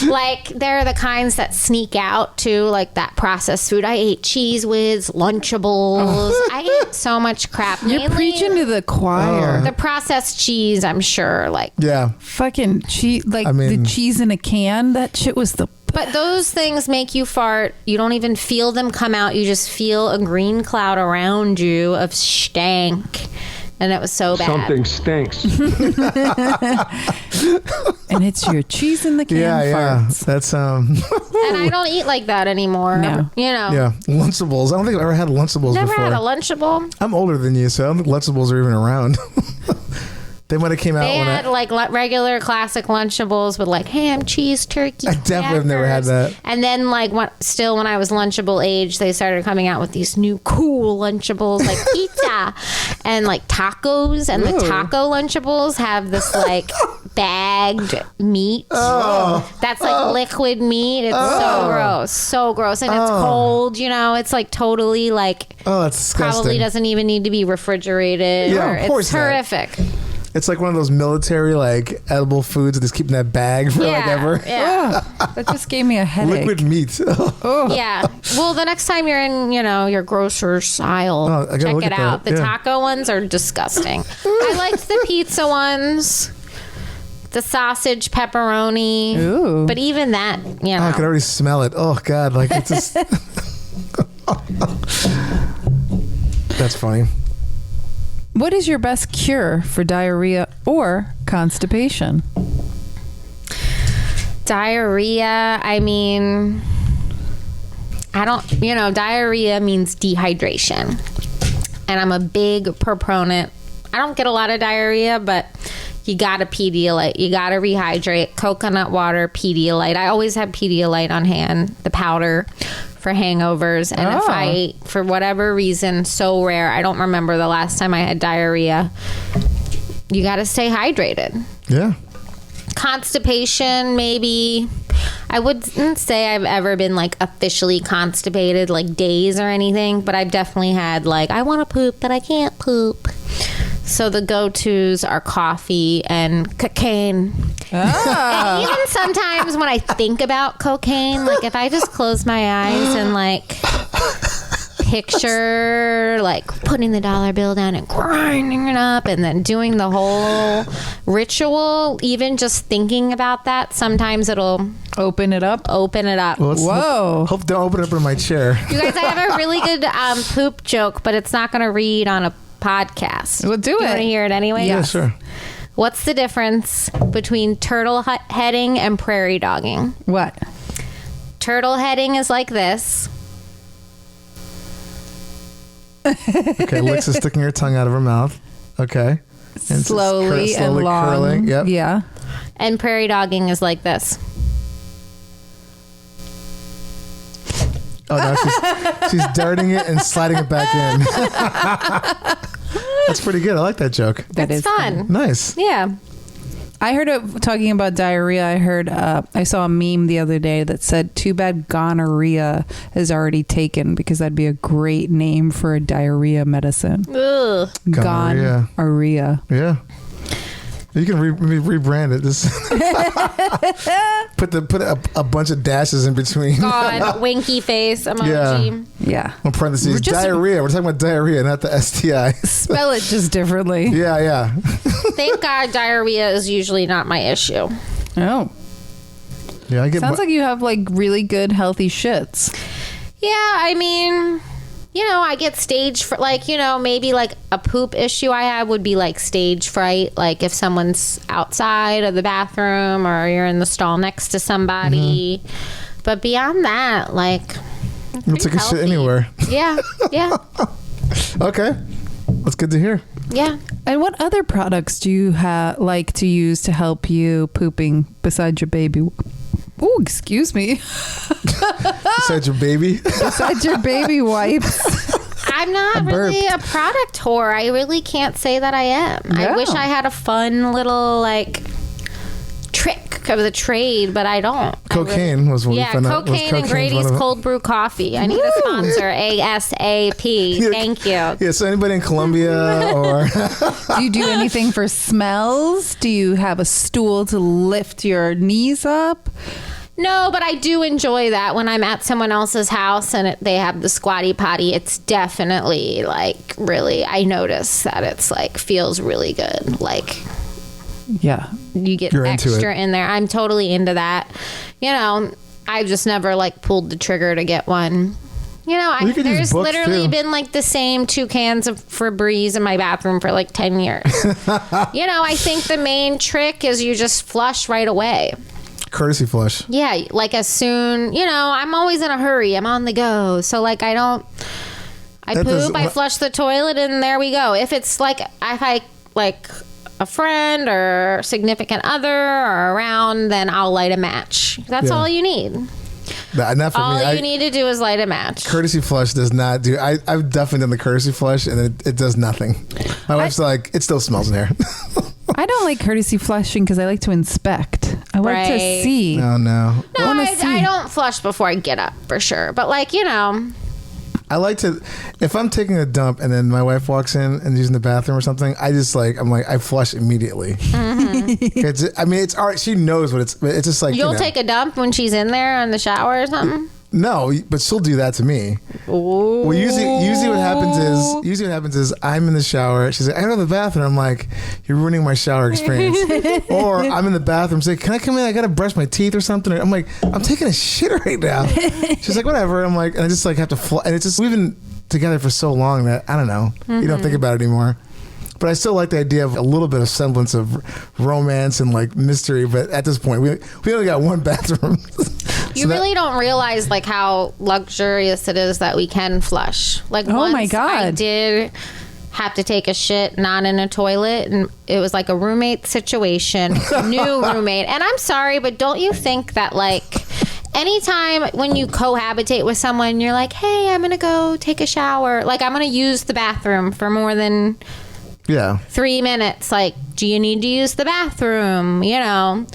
Like, they're the kinds that sneak out too, like that processed food. I ate Cheese Whiz, Lunchables. I ate so much crap. You're Mainly preaching to the choir. the processed cheese, I'm sure. Like, Yeah. Fucking cheese, like I mean- the cheese in a can. That shit was the. but those things make you fart. You don't even feel them come out. You just feel a green cloud around you of stank. And it was so bad. Something stinks. And it's your cheese in the can Yeah. farts. That's And I don't eat like that anymore. No. You know. yeah. Lunchables. I don't think I've ever had Lunchables Never before. had a Lunchable. I'm older than you, so I don't think Lunchables are even around. They might have came out They when had like regular classic Lunchables with like ham, cheese, turkey. I definitely have never had crackers. that. And then like when I was Lunchable age, they started coming out with these new cool Lunchables like pizza and like tacos. And the taco Lunchables have this like bagged meat that's like liquid meat. It's so gross, and it's cold. You know, it's like totally like Oh, that's disgusting. probably doesn't even need to be refrigerated. Yeah, or of course it's not. horrific. It's like one of those military like edible foods that just keep in that bag for like ever. Yeah. That just gave me a headache. Liquid meat. Yeah. Well, the next time you're in, your grocer's aisle, Oh, I gotta check look it at out. that. The Yeah. taco ones are disgusting. I liked the pizza ones, the sausage pepperoni. Ooh. But even that, Oh, I can already smell it. Oh God, like it's just. That's funny. What is your best cure for diarrhea or constipation? Diarrhea, I mean, diarrhea means dehydration. And I'm a big proponent. I don't get a lot of diarrhea, but you gotta Pedialyte. You gotta rehydrate. Coconut water, Pedialyte. I always have Pedialyte on hand, the powder for hangovers. And if I, for whatever reason, so rare, I don't remember the last time I had diarrhea. You gotta stay hydrated. Yeah. Constipation, maybe. I wouldn't say I've ever been like officially constipated, like days or anything, but I've definitely had like, I want to poop, but I can't poop. So the go-tos are coffee and cocaine. And even sometimes when I think about cocaine, like if I just close my eyes and like picture like putting the dollar bill down and grinding it up and then doing the whole ritual, even just thinking about that, sometimes it'll Open it up. Well, Whoa. Hope don't open it up in my chair. You guys, I have a really good poop joke, but it's not going to read on a podcast. We'll do You it. want to hear it anyway? Yeah, sure. What's the difference between turtle heading and prairie dogging? What? Turtle heading is like this. Okay, Lixx is sticking her tongue out of her mouth. Okay. And Slowly and long. curling. Yep. Yeah. And prairie dogging is like this. Oh, no, she's darting it and sliding it back in. That's pretty good. I like that joke. It's fun. Nice. Yeah. I heard it talking about diarrhea. I saw a meme the other day that said, too bad gonorrhea is already taken, because that'd be a great name for a diarrhea medicine. Ugh. Gonorrhea. Gonorrhea. Yeah. You can rebrand it. This put a bunch of dashes in between. God, winky face emoji. Yeah. In parentheses, We're just- diarrhea. We're talking about diarrhea, not the STI. Spell it just differently. Yeah. Thank God diarrhea is usually not my issue. Oh. Yeah, I get. Sounds like you have like really good healthy shits. Yeah, I mean, I get stage for like, maybe like a poop issue I have would be like stage fright. Like if someone's outside of the bathroom or you're in the stall next to somebody. Mm-hmm. But beyond that, like, You'll take a shit anywhere. Yeah. Okay. That's good to hear. Yeah. And what other products do you like to use to help you pooping besides your baby? Oh, excuse me. Besides your baby? Besides your baby wipes. I'm not really a product whore. I really can't say that I am. Yeah. I wish I had a fun little like trick of the trade, but I don't. Cocaine was what we found out. Cocaine and Grady's cold brew coffee. I need a sponsor. ASAP. Thank you. Yeah, so anybody in Colombia or... Do you do anything for smells? Do you have a stool to lift your knees up? No, but I do enjoy that when I'm at someone else's house and they have the squatty potty. It's definitely like really, I notice that it's like feels really good. Like, Yeah. you get You're into extra it. in there. I'm totally into that. I've just never like pulled the trigger to get one. You could use there's books, literally too. been like the same 2 cans of Febreze in my bathroom for like 10 years. I think the main trick is you just flush right away. Courtesy flush. Yeah, like as soon, I'm always in a hurry. I'm on the go. So like I That poop, doesn't- I flush the toilet and there we go. If it's like, if I like a friend or significant other or around, then I'll light a match. That's Yeah. all you need. Not for All me. you need to do is light a match. Courtesy flush does not do... I've definitely done the courtesy flush, and it does nothing. My wife's like, it still smells in here. I don't like courtesy flushing because I like to inspect. I like to Right. see. No. No, wanna see. I don't flush before I get up for sure. But like, I like to... If I'm taking a dump and then my wife walks in and using the bathroom or something, I flush immediately. Mm-hmm. It's all right. She knows what it's just like... you'll take a dump when she's in there in the shower or something. No, but she'll do that to me. Ooh. Well, usually what happens is I'm in the shower. She's like, I go to the bathroom. I'm like, you're ruining my shower experience. Or I'm in the bathroom. Say, can I come in? I gotta brush my teeth or something. I'm like, I'm taking a shit right now. She's like, whatever. I'm like, and I just like have to. And it's just we've been together for so long that I don't know. You don't think about it anymore. But I still like the idea of a little bit of semblance of romance and like mystery. But at this point, we only got one bathroom. You really don't realize like how luxurious it is that we can flush. Like, Oh once my God. I did have to take a shit not in a toilet, and it was like a roommate situation, new roommate. And I'm sorry, but don't you think that like anytime when you cohabitate with someone, you're like, hey, I'm gonna go take a shower, like I'm gonna use the bathroom for more than 3 minutes, like, do you need to use the bathroom, you know?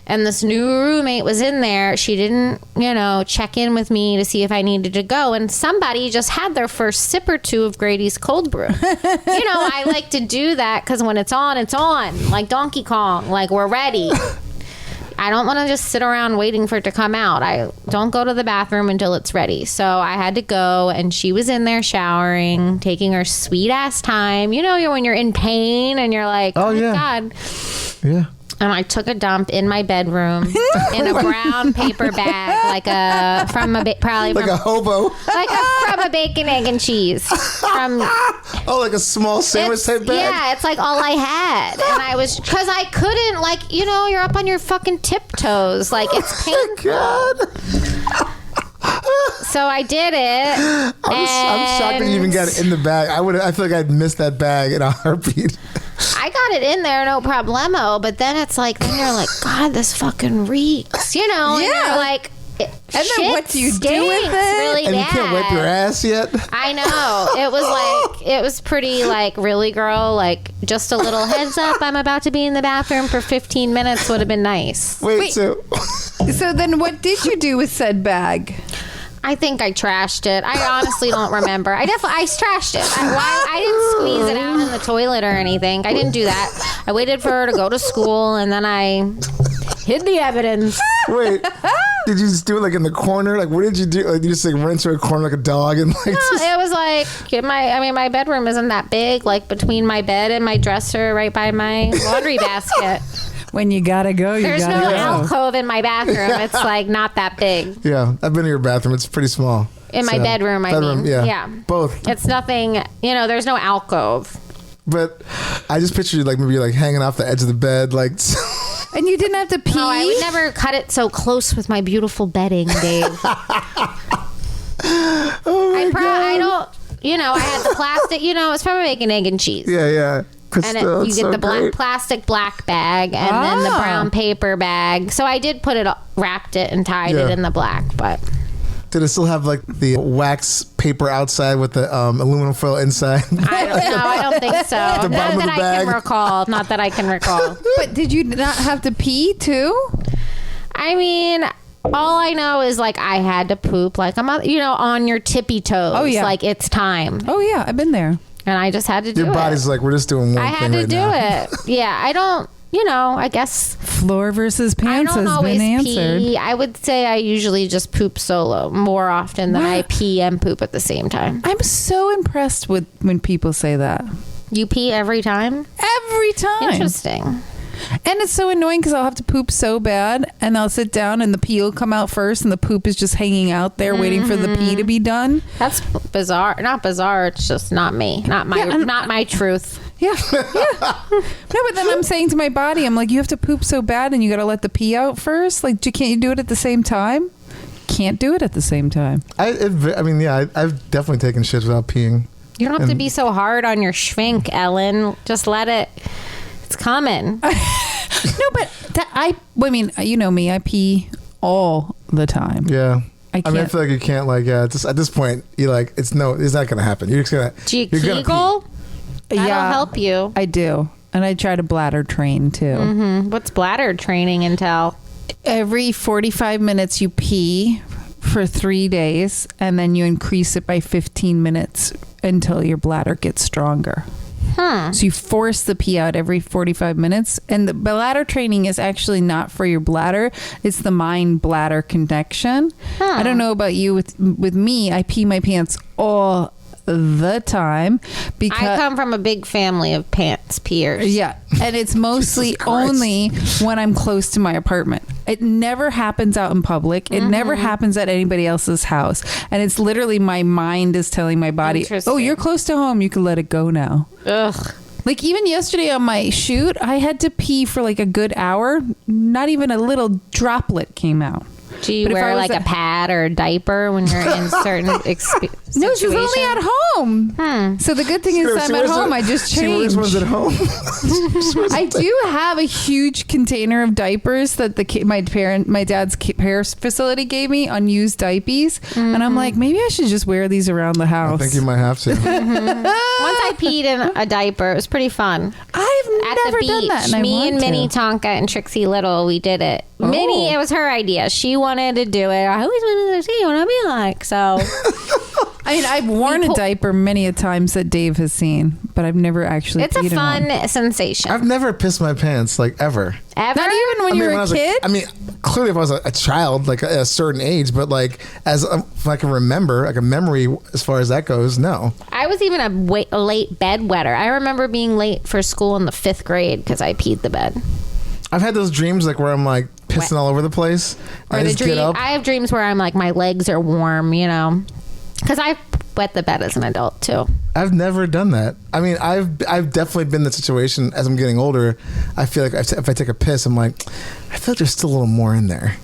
And this new roommate was in there. She didn't, you know, check in with me to see if I needed to go. And somebody just had their first sip or two of Grady's cold brew. You know, I like to do that because when it's on, like Donkey Kong, like we're ready. I don't want to just sit around waiting for it to come out. I don't go to the bathroom until it's ready. So I had to go, and she was in there showering, taking her sweet ass time. You know, when you're in pain and you're like, oh my God. Yeah. And I took a dump in my bedroom in a brown paper bag, from a hobo, from a bacon, egg, and cheese. Like a small sandwich type bag. Yeah, it's like all I had, and because I couldn't, like, you know, you're up on your fucking tiptoes, like it's painful. God. So I did it. I'm shocked that you even got it in the bag. I feel like I'd missed that bag in a heartbeat. I got it in there, no problemo. But then it's like, then you're like, God, this fucking reeks, you know? Yeah. And you're like, and then what do you do with it? Really And bad. you can't wipe your ass yet. I know. It was pretty like, really, girl, like just a little heads up. I'm about to be in the bathroom for 15 minutes would have been nice. Wait. So then what did you do with said bag? I think I trashed it. I honestly don't remember. I trashed it. I didn't squeeze it out in the toilet or anything. I didn't do that. I waited for her to go to school, and then I hid the evidence. wait, did you just do it like in the corner? Like, what did you do? Like, you just like run into a corner like a dog and like. No, it was like my bedroom isn't that big. Like between my bed and my dresser, right by my laundry basket. When you gotta go, you There's gotta no go. alcove in my bathroom. It's like not that big. Yeah, I've been in your bathroom. It's pretty small. In my bedroom, I mean. Yeah. Both. It's nothing, you know, there's no alcove. But I just pictured you like maybe like hanging off the edge of the bed, like. And you didn't have to pee? No, I would never cut it so close with my beautiful bedding, Dave. Oh my God. I don't, you know, I had the plastic, you know, it's from a bacon, egg, and cheese. Yeah. And you get the black plastic black bag and then the brown paper bag. So I did put it, wrapped it and tied it in the black, but. Did it still have like the wax paper outside with the aluminum foil inside? I don't think so. The bottom of the bag. Not that I can recall. But did you not have to pee too? I mean, all I know is like I had to poop like I'm, you know, on your tippy toes. Oh, yeah. Like it's time. Oh yeah, I've been there. And I just had to do it. Your body's like, we're just doing one I thing had to right do now. it. Yeah, I don't, you know, I guess. Floor versus I pants don't has always been answered. pee. I would say I usually just poop solo more often than I pee and poop at the same time. I'm so impressed with when people say that. You pee every time? Every time. Interesting. And it's so annoying because I'll have to poop so bad and I'll sit down and the pee will come out first and the poop is just hanging out there waiting for the pee to be done. That's bizarre. Not bizarre. It's just not me. Not my truth. Yeah. No, but then I'm saying to my body, I'm like, you have to poop so bad and you got to let the pee out first. Like, can't you do it at the same time? Can't do it at the same time. I've definitely taken shits without peeing. You don't have to be so hard on your schwink, Ellen. Just let it. It's coming. No, but I mean, you know me, I pee all the time. Yeah. I mean, I feel like you can't just at this point, you're like, it's not going to happen. You're just going to. Do you Kegel? That'll help you. I do. And I try to bladder train too. Mm-hmm. What's bladder training entail? Every 45 minutes you pee for 3 days and then you increase it by 15 minutes until your bladder gets stronger. So you force the pee out every 45 minutes. And the bladder training is actually not for your bladder. It's the mind-bladder connection. I don't know about you. With me, I pee my pants all the time because I come from a big family of pants peers. Yeah, and it's mostly only when I'm close to my apartment. It never happens out in public. It never happens at anybody else's house. And it's literally my mind is telling my body, Interesting. oh, you're close to home. You can let it go now. Ugh. Like even yesterday on my shoot, I had to pee for like a good hour. Not even a little droplet came out. Do you But if I wear was like a pad or a diaper when you're in certain situations? No, she's only at home. So the good thing is I'm at home. I just She wears changed. ones at home. I do have a huge container of diapers that my dad's care facility gave me, unused diapers, and I'm like, maybe I should just wear these around the I house. think you might have to. Once I peed in a diaper. It was pretty fun. I've At never the beach, done that, and I me want and Minnie to. Tonka and Trixie Little, we did it. Oh. Minnie, it was her idea. She wanted to do it. I always wanted to see what I'd be like. So I mean, I've worn a diaper many a times that Dave has seen, but I've never actually. it's a peed in one. fun sensation. I've never pissed my pants like ever. Ever? Not even when you were I a was kid. clearly if I was a child, like a certain age, but like if I can remember, like a memory as far as that goes, no. I was even a late bedwetter. I remember being late for school in the 5th grade because I peed the bed. I've had those dreams like where I'm like pissing all over the place. Or I the just dream. get up. I have dreams where I'm like my legs are warm, you know, because I wet the bed as an adult too. I've never done that. I mean, I've definitely been in the situation as I'm getting older. I feel like if I take a piss, I'm like, I feel like there's still a little more in there.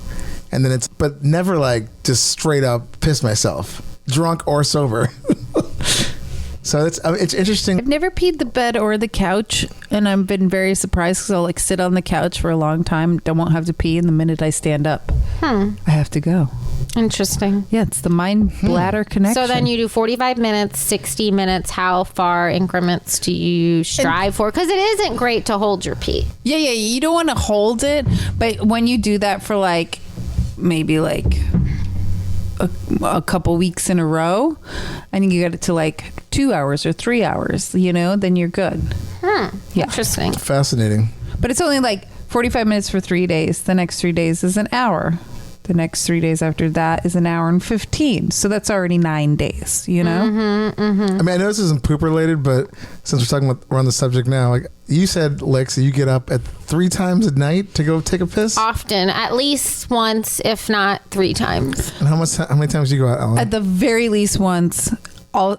And then but never like just straight up piss myself, drunk or sober. So it's interesting. I've never peed the bed or the couch, and I've been very surprised because I'll like sit on the couch for a long time, won't have to pee, and the minute I stand up, I have to go. Interesting. Yeah, it's the mind bladder connection. So then you do 45 minutes, 60 minutes. How far increments do you strive for? Because it isn't great to hold your pee. Yeah, you don't want to hold it, but when you do that for like maybe like a couple weeks in a row, and you get it to like 2 hours or 3 hours, then you're good. Yeah. Interesting. Fascinating. But it's only like 45 minutes for 3 days. The next 3 days is an hour. The next 3 days after that is an hour and 15. So that's already 9 days, I mean, I know this isn't poop related, but since we're on the subject now, like you said, Lixx, you get up at 3 times a night to go take a piss. Often, at least once, if not 3 times. And how many times do you go out, Ellen? At the very least once.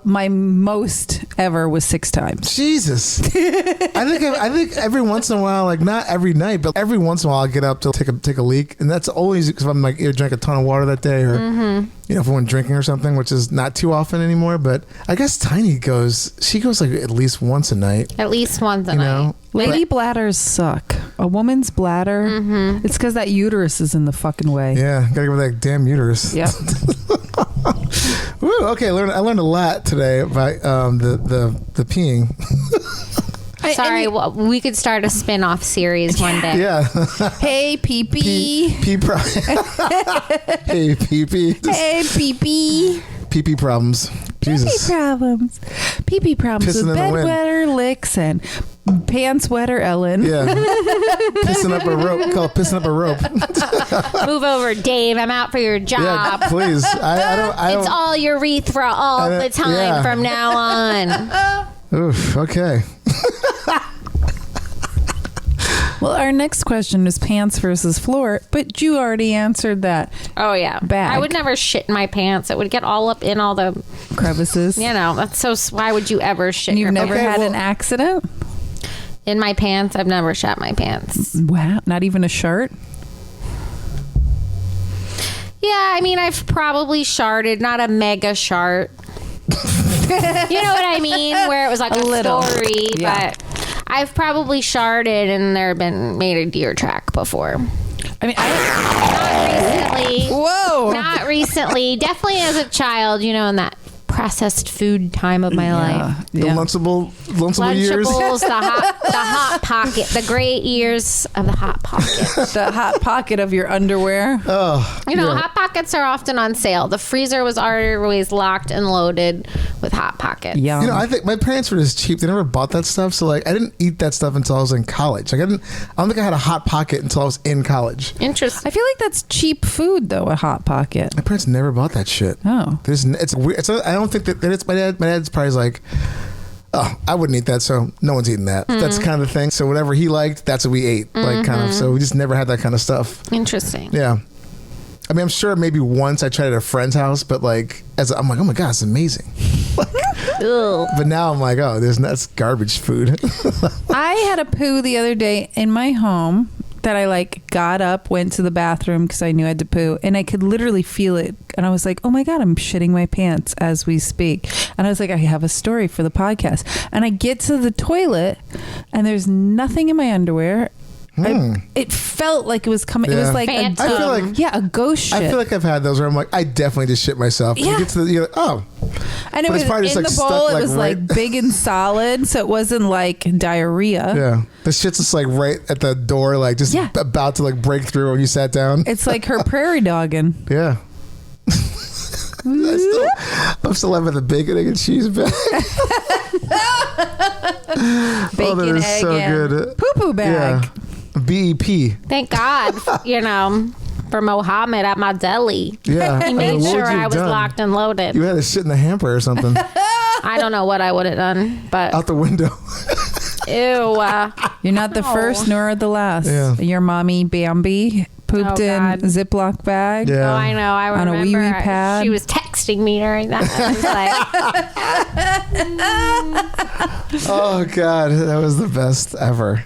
My most ever was 6 times. Jesus. I think every once in a while, like not every night, but every once in a while I'll get up to take a leak. And that's always because I'm like either drank a ton of water that day or, if I went drinking or something, which is not too often anymore. But I guess Tiny goes like at least once a night. At least once a night. Lady bladders suck. A woman's bladder, it's because that uterus is in the fucking way. Yeah, gotta go with that damn uterus. Yep. Woo, okay, I learned a lot today about the peeing. Sorry, we could start a spin-off series one day. Yeah. Hey, pee-pee. Hey, pee-pee. Hey, pee-pee. Pee-pee problems. Jesus. Pee-pee problems Pissing with in the wind. bedwetter Lixx and pants wetter Ellen. Yeah. Pissing up a rope. Call it pissing up a rope. Move over, Dave. I'm out for your job. Yeah, please. I It's don't. all urethra all the time yeah. from now on. Oof, okay. Well, our next question is pants versus floor, but you already answered that. Oh, yeah. Bag. I would never shit in my pants. It would get all up in all the, Crevices. that's so, why would you ever shit And you've your never pants? had an accident? In my pants? I've never shat my pants. Wow. Not even a shirt? Yeah, I mean, I've probably sharted, not a mega shart. You know what I mean? Where it was like a little. story, Yeah. but I've probably sharted and there been made a deer track before. I mean, Not recently. whoa. Not recently. Definitely as a child, in that processed food time of my life. The Lunchable years. Lunchables, the hot pocket, the great years of the hot pocket. The hot pocket of your underwear. Oh, Hot pockets are often on sale. The freezer was always locked and loaded with hot pockets. Yum. I think my parents were just cheap. They never bought that stuff. So like, I didn't eat that stuff until I was in college. Like I don't think I had a Hot Pocket until I was in college. Interesting. I feel like that's cheap food, though, a hot pocket. My parents never bought that shit. Oh. It's weird. I don't think that it's my dad. My dad's probably like, oh, I wouldn't eat that, so no one's eating that. That's kind of the thing. So whatever he liked, that's what we ate. Like kind of. So we just never had that kind of stuff. Interesting. Yeah. I mean, I'm sure maybe once I tried it at a friend's house, but like, I'm like, oh my God, it's amazing. Ugh. But now I'm like, oh, that's garbage food. I had a poo the other day in my home that I like got up, went to the bathroom because I knew I had to poo, and I could literally feel it. And I was like, oh my God, I'm shitting my pants as we speak. And I was like, I have a story for the podcast. And I get to the toilet and there's nothing in my underwear. It felt like it was coming. Yeah. It was like Phantom. I feel like a ghost shit. I feel like I've had those where I'm like, I definitely just shit myself. Yeah. You get to the, you're like, oh. and it but was it's probably just, in like, the bowl. stuck, It like, was right- like big and solid, so it wasn't like diarrhea. Yeah. The shit's just like right at the door, like just about to like break through when you sat down. It's like her prairie dogging. Yeah. I'm still having the bacon, egg, and cheese bag. Bacon, that is egg, so and good. poo-poo bag. Yeah. BEP. Thank God, for Mohammed at my deli. Yeah. He I mean, made what sure would you I have was done? locked and loaded. You had this shit in the hamper or something. I don't know what I would have done, but Out the window. ew. You're not the No. first nor the last. Yeah. Your mommy Bambi pooped Oh, in God. Ziploc bag. Yeah. Oh, I know. I On a remember wee-wee pad. she was texting me during that. I was like, Oh, God. That was the best ever.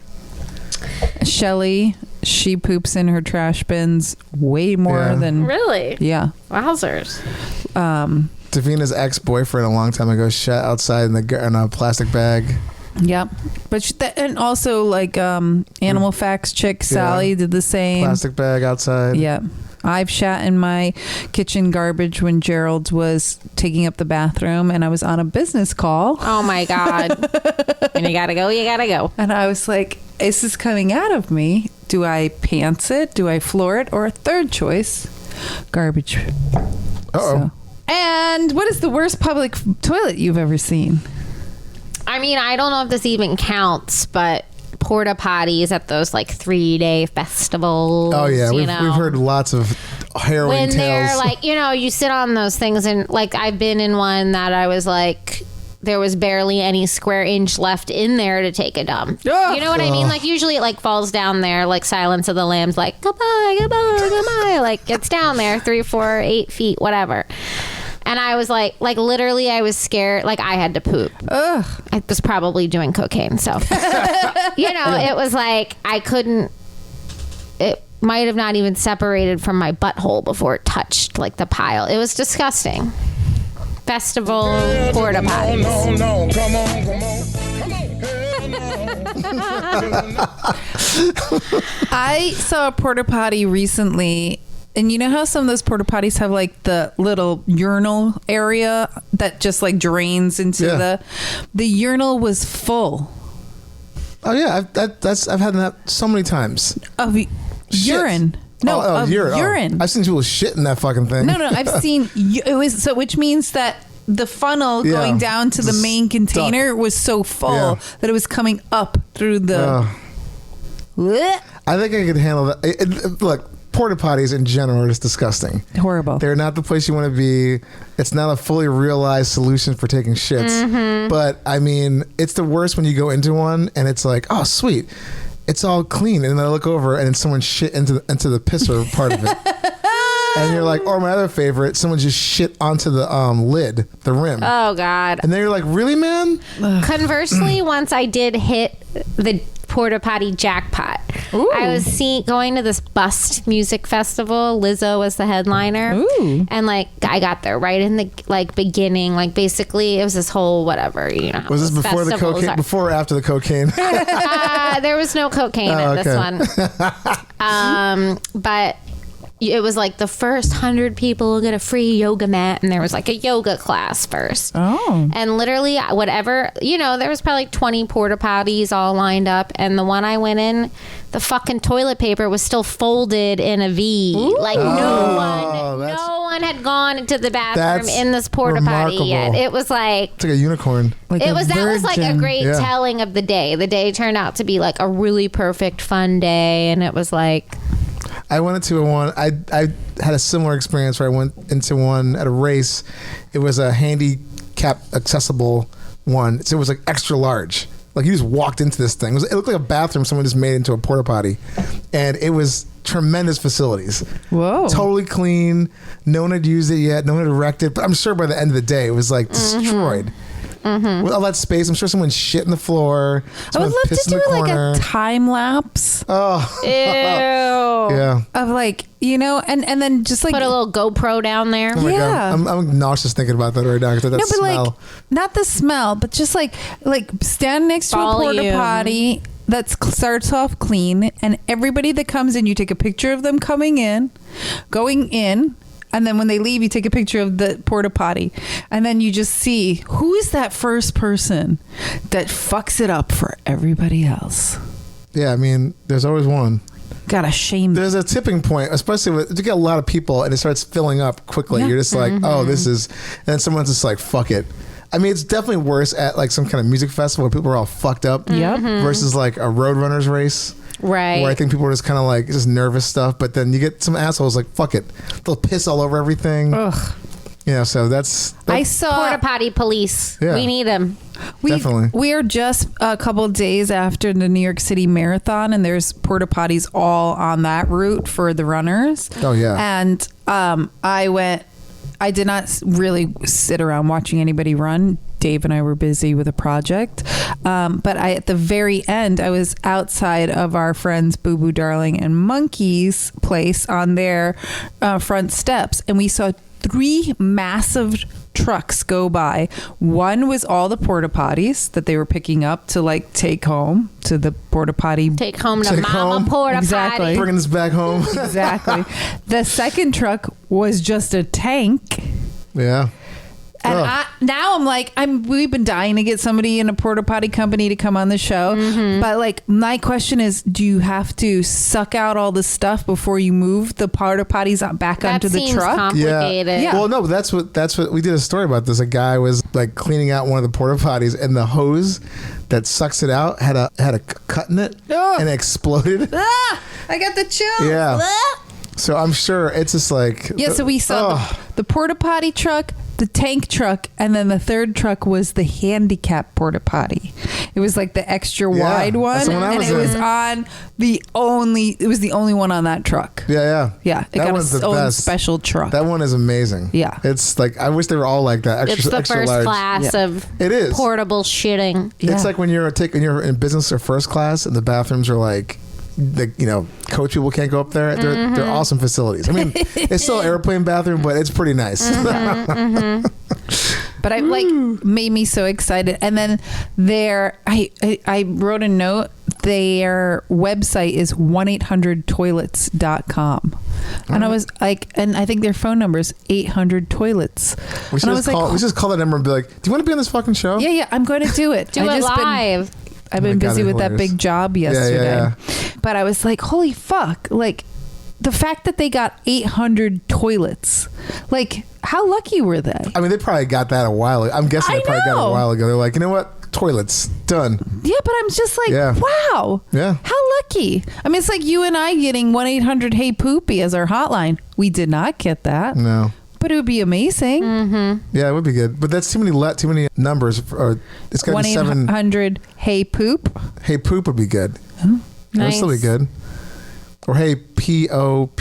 Shelly, she poops in her trash bins way more Yeah. than really? yeah. Wowzers. Davina's ex-boyfriend a long time ago shot outside in a plastic bag. Yep. But and also like Animal Facts chick Sally did the same. Plastic bag outside. Yeah. I've shat in my kitchen garbage when Gerald was taking up the bathroom and I was on a business call. Oh, my God. And you got to go. You got to go. And I was like, is this coming out of me? Do I pants it? Do I floor it? Or a third choice, garbage. Uh-oh. And what is the worst public toilet you've ever seen? I mean, I don't know if this even counts, but porta potties at those like 3-day festivals. Oh, yeah. you We've know. heard lots of harrowing When tales. they're like, you sit on those things and like I've been in one that I was like, there was barely any square inch left in there to take a dump. Ugh. You know what I mean? Like usually it like falls down there like Silence of the Lambs, like goodbye, goodbye, goodbye. Like it's down there 3, 4, 8 feet, whatever. And I was like literally I was scared. Like I had to poop. Ugh. I was probably doing cocaine. So, it was like I couldn't, it might have not even separated from my butthole before it touched like the pile. It was disgusting. Festival porta potties. No, come on, come on, come on. I saw a porta potty recently, and you know how some of those porta potties have like the little urinal area that just like drains into the urinal was full Oh, yeah. I've had that so many times. of urine. No, of urine. I've seen people shit in that fucking thing. No, I've seen it was so, which means that the funnel going down to the Just main container was so full that it was coming up through the. Blech. I think I could handle that. Look, porta potties in general are just disgusting. Horrible. They're not the place you want to be. It's not a fully realized solution for taking shits. But I mean, it's the worst when you go into one and it's like, oh, sweet, it's all clean, and then I look over and someone shit into the pisser part of it. And you're like, or my other favorite, someone just shit onto the lid, the rim. Oh God. And then you're like, really, man? Conversely, once I did hit the porta potty jackpot. Ooh. I was going to this Bust music festival. Lizzo was the headliner. Ooh. And like I got there right in the like beginning. Like basically it was this whole whatever, how Was this those before the festivals cocaine? are. Before or after the cocaine? There was no cocaine at this one. But it was like the first 100 people get a free yoga mat, and there was like a yoga class first. Oh. And literally, whatever, there was probably like 20 porta potties all lined up. And the one I went in, the fucking toilet paper was still folded in a V. Ooh. Like no one had gone into the bathroom That's in this porta potty yet. remarkable. It was like. It's like a unicorn. Like That a was like a virgin. great Yeah. telling of the day. The day turned out to be like a really perfect, fun day. And it was like. I went into one. I had a similar experience where I went into one at a race. It was a handicap accessible one. So it was like extra large. Like you just walked into this thing. It looked like a bathroom someone just made into a porta potty, and it was tremendous facilities. Whoa. Totally clean. No one had used it yet. No one had wrecked it. But I'm sure by the end of the day, it was like destroyed. With all that space, I'm sure someone shit in the floor. I would love to pissed in do the like corner. a time lapse Oh, Ew. yeah. of like, you know, and then just like Put a little GoPro down there. Oh my Yeah. God. I'm nauseous thinking about that right now because that no, but smell. like not the smell, but just like stand next to a porta Volume. potty that starts off clean, and everybody that comes in, you take a picture of them going in, and then when they leave, you take a picture of the porta potty, and then you just see who is that first person that fucks it up for everybody else. Yeah, I mean, there's always one. Gotta shame them. There's a tipping point, especially if you get a lot of people and it starts filling up quickly. Yeah. You're just like, oh, this is, and then someone's just like, fuck it. I mean, it's definitely worse at like some kind of music festival where people are all fucked up Yep. versus like a Roadrunners race. Right. Where I think people are just kind of like just nervous stuff, but then you get some assholes like fuck it, they'll piss all over everything. Ugh. You know, so that's I saw Porta potty police. Yeah. We need them. Definitely. We are just a couple days after the New York City Marathon, and there's porta potties all on that route for the runners. Oh, yeah. And I did not really sit around watching anybody run. Dave and I were busy with a project. But at the very end, I was outside of our friends Boo Boo Darling and Monkey's place on their front steps, and we saw 3 massive trucks go by. One was all the porta potties that they were picking up to like take home to the porta potty. Take home to Take mama home. porta Exactly. potty. bringing this back home. Exactly. The second truck was just a tank. Yeah. And Ugh. now I'm like, we've been dying to get somebody in a porta potty company to come on the show. But like, my question is, do you have to suck out all the stuff before you move the porta potties back That onto the seems truck? complicated. Yeah. Well, no, but that's what we did a story about this. A guy was like cleaning out one of the porta potties, and the hose that sucks it out had a cut in it, Ugh. and it exploded. Ah, I got the chills. Yeah. Ah. So I'm sure it's just like Yeah, so we saw Ugh. the porta potty truck, the tank truck, and then the third truck was the handicap porta potty. It was like the extra Yeah, wide one, that's the one I and was it was in. on it was the only one on that truck. Yeah. Yeah, it That got one's its the own best. special truck. That one is amazing. Yeah. It's like I wish they were all like that. It's the Extra first large. class Yeah. of It is. portable shitting. Yeah. It's like when you're in business or first class, and the bathrooms are like, coach people can't go up there. They're awesome facilities. I mean, it's still an airplane bathroom, but it's pretty nice. But I like made me so excited. And then I wrote a note. Their website is 1-800toilets.com. And I was like, and I think their phone number is 800 toilets. We should just call that number and be like, do you want to be on this fucking show? Yeah, I'm going to do it. Do it live. I've Oh my been God, busy they're with that hilarious. big job yesterday. Yeah. But I was like, holy fuck. Like, the fact that they got 800 toilets. Like, how lucky were they? I mean, they probably got that a while ago. I'm guessing I they probably got it know. a while ago. They're like, you know what? Toilets. Done. Yeah, but I'm just like, Yeah. wow. Yeah. How lucky. I mean, it's like you and I getting 1-800-HEY-POOPY as our hotline. We did not get that. No. But it would be amazing. Yeah, it would be good. But that's too many numbers. It's got to be 7. 1-800-HEY-POOP. Hey, poop would be good. That would still be Nice. good. Or hey, Pope.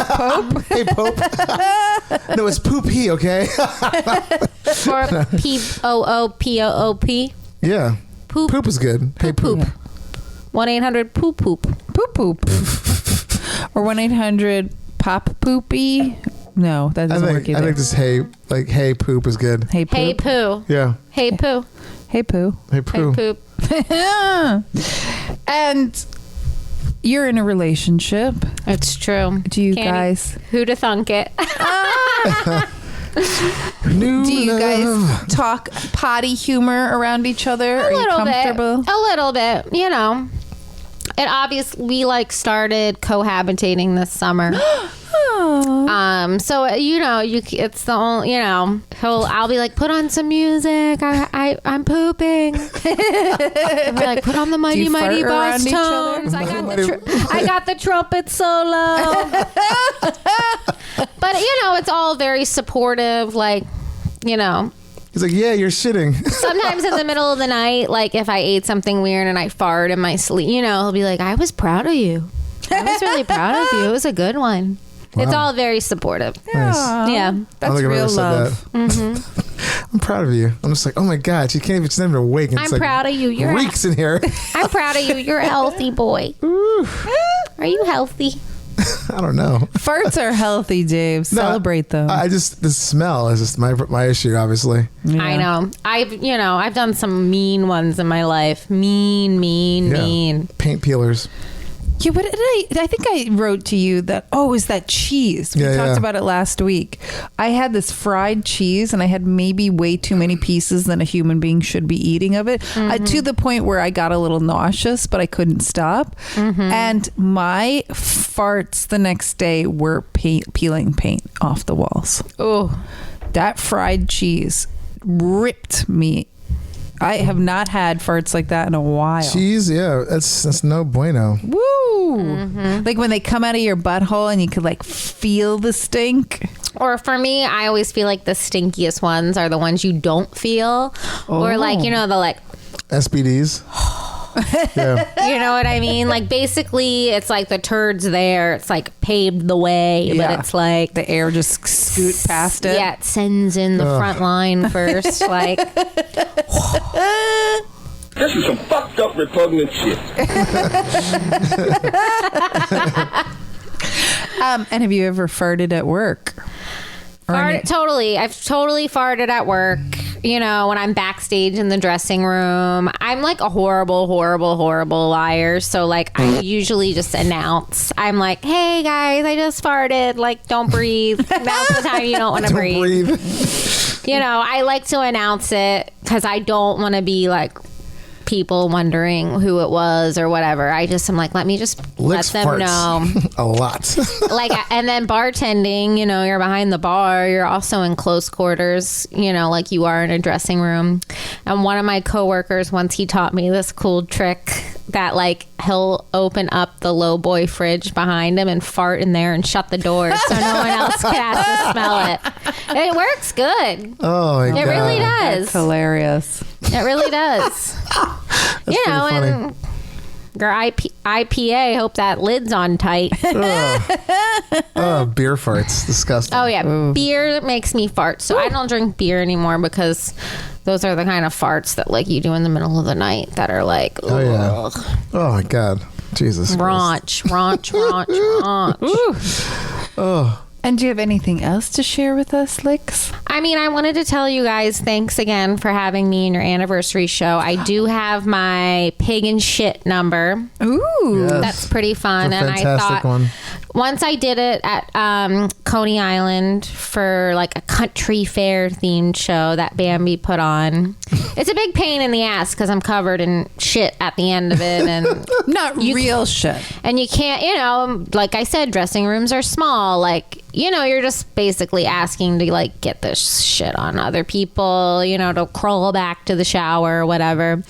Pope? Hey, Pope. No, it's Poopy, okay? Or POOPOOP. Yeah. Poop. Poop is good. Hey, poop. 1-800-poop-poop. Poop poop. Or 1-800-POP-POOPY. No, that I doesn't work think either. just hey poop is good. Hey poop. Hey poo. Yeah. Hey poo. Hey poo. Hey poo. Hey poop. And you're in a relationship. It's true. Do you Candy. guys? Who'da thunk it? New Do you love. guys talk potty humor around each other? Are you comfortable? A little bit. You know. It obviously we started cohabitating this summer. Oh. So it's the only I'll be like, put on some music. I'm pooping. I'll be like, put on the Mighty you Mighty fart Boss around each other? tones. I got the trumpet solo. But it's all very supportive. He's like, yeah, you're shitting. Sometimes in the middle of the night, like if I ate something weird and I fart in my sleep, you know, he'll be like, I was proud of you. I was really proud of you. It was a good one. Wow. It's all very supportive. Nice. Yeah. I don't That's think I've real ever said love. that. I'm proud of you. I'm just like, oh my God, she's not even awake. And I'm it's like, proud of you. You're reeks in here. I'm proud of you. You're a healthy boy. Are you healthy? I don't know. Farts are healthy, Dave. Celebrate them. I just, the smell is just my issue, obviously. Yeah. I know. I've done some mean ones in my life. Mean. Paint peelers. Yeah, what did I think I wrote to you that, is that cheese. We Yeah, talked yeah. about it last week. I had this fried cheese and I had maybe way too many pieces than a human being should be eating of it, to the point where I got a little nauseous, but I couldn't stop. And my farts the next day were peeling paint off the walls. Oh, That fried cheese ripped me. I have not had farts like that in a while. Cheese, yeah, that's no bueno. Woo! Like when they come out of your butthole and you could like feel the stink. or for me, I always feel like the stinkiest ones are the ones you don't feel, or like the like. SBDs. Yeah. You know what I mean? Like basically it's like the turd's there. It's like paved the way, but it's like the air just scoot past it. Yeah, it sends in the front line first. Like This is some fucked up, repugnant shit. And have you ever farted at work? totally. I've totally farted at work. You know, when I'm backstage in the dressing room, I'm like a horrible liar. So like I usually just announce. I'm like, hey guys, I just farted. Like, don't breathe. Now's the time you don't want to breathe. You know, I like to announce it because I don't want to be like people wondering who it was or whatever. I just am like, let me just Licks let them farts. know. A lot. Like, and then bartending, you know, you're behind the bar, you're also in close quarters, you know, like you are in a dressing room. And one of my coworkers once, he taught me this cool trick that like he'll open up the low boy fridge behind him and fart in there and shut the door so no one else has to smell it. It works good. Oh my God. It really does. That's hilarious. It really does. You know, pretty funny. and your IPA, hope that lid's on tight. Oh, beer farts. Disgusting. Oh yeah, beer makes me fart. So I don't drink beer anymore because those are the kind of farts that like you do in the middle of the night that are like, Oh, yeah. Oh my God. Jesus Christ. raunch. Oh. And do you have anything else to share with us, Lixx? I mean, I wanted to tell you guys thanks again for having me in your anniversary show. I do have my pig and shit number. Ooh. Yes. That's pretty fun. It's a And I fantastic thought one. once I did it at Coney Island for like a country fair themed show that Bambi put on. It's a big pain in the ass because I'm covered in shit at the end of it, and Not real shit. and you can't, you know, like I said, dressing rooms are small. Like, you know, you're just basically asking to like get this shit on other people, you know, to crawl back to the shower or whatever.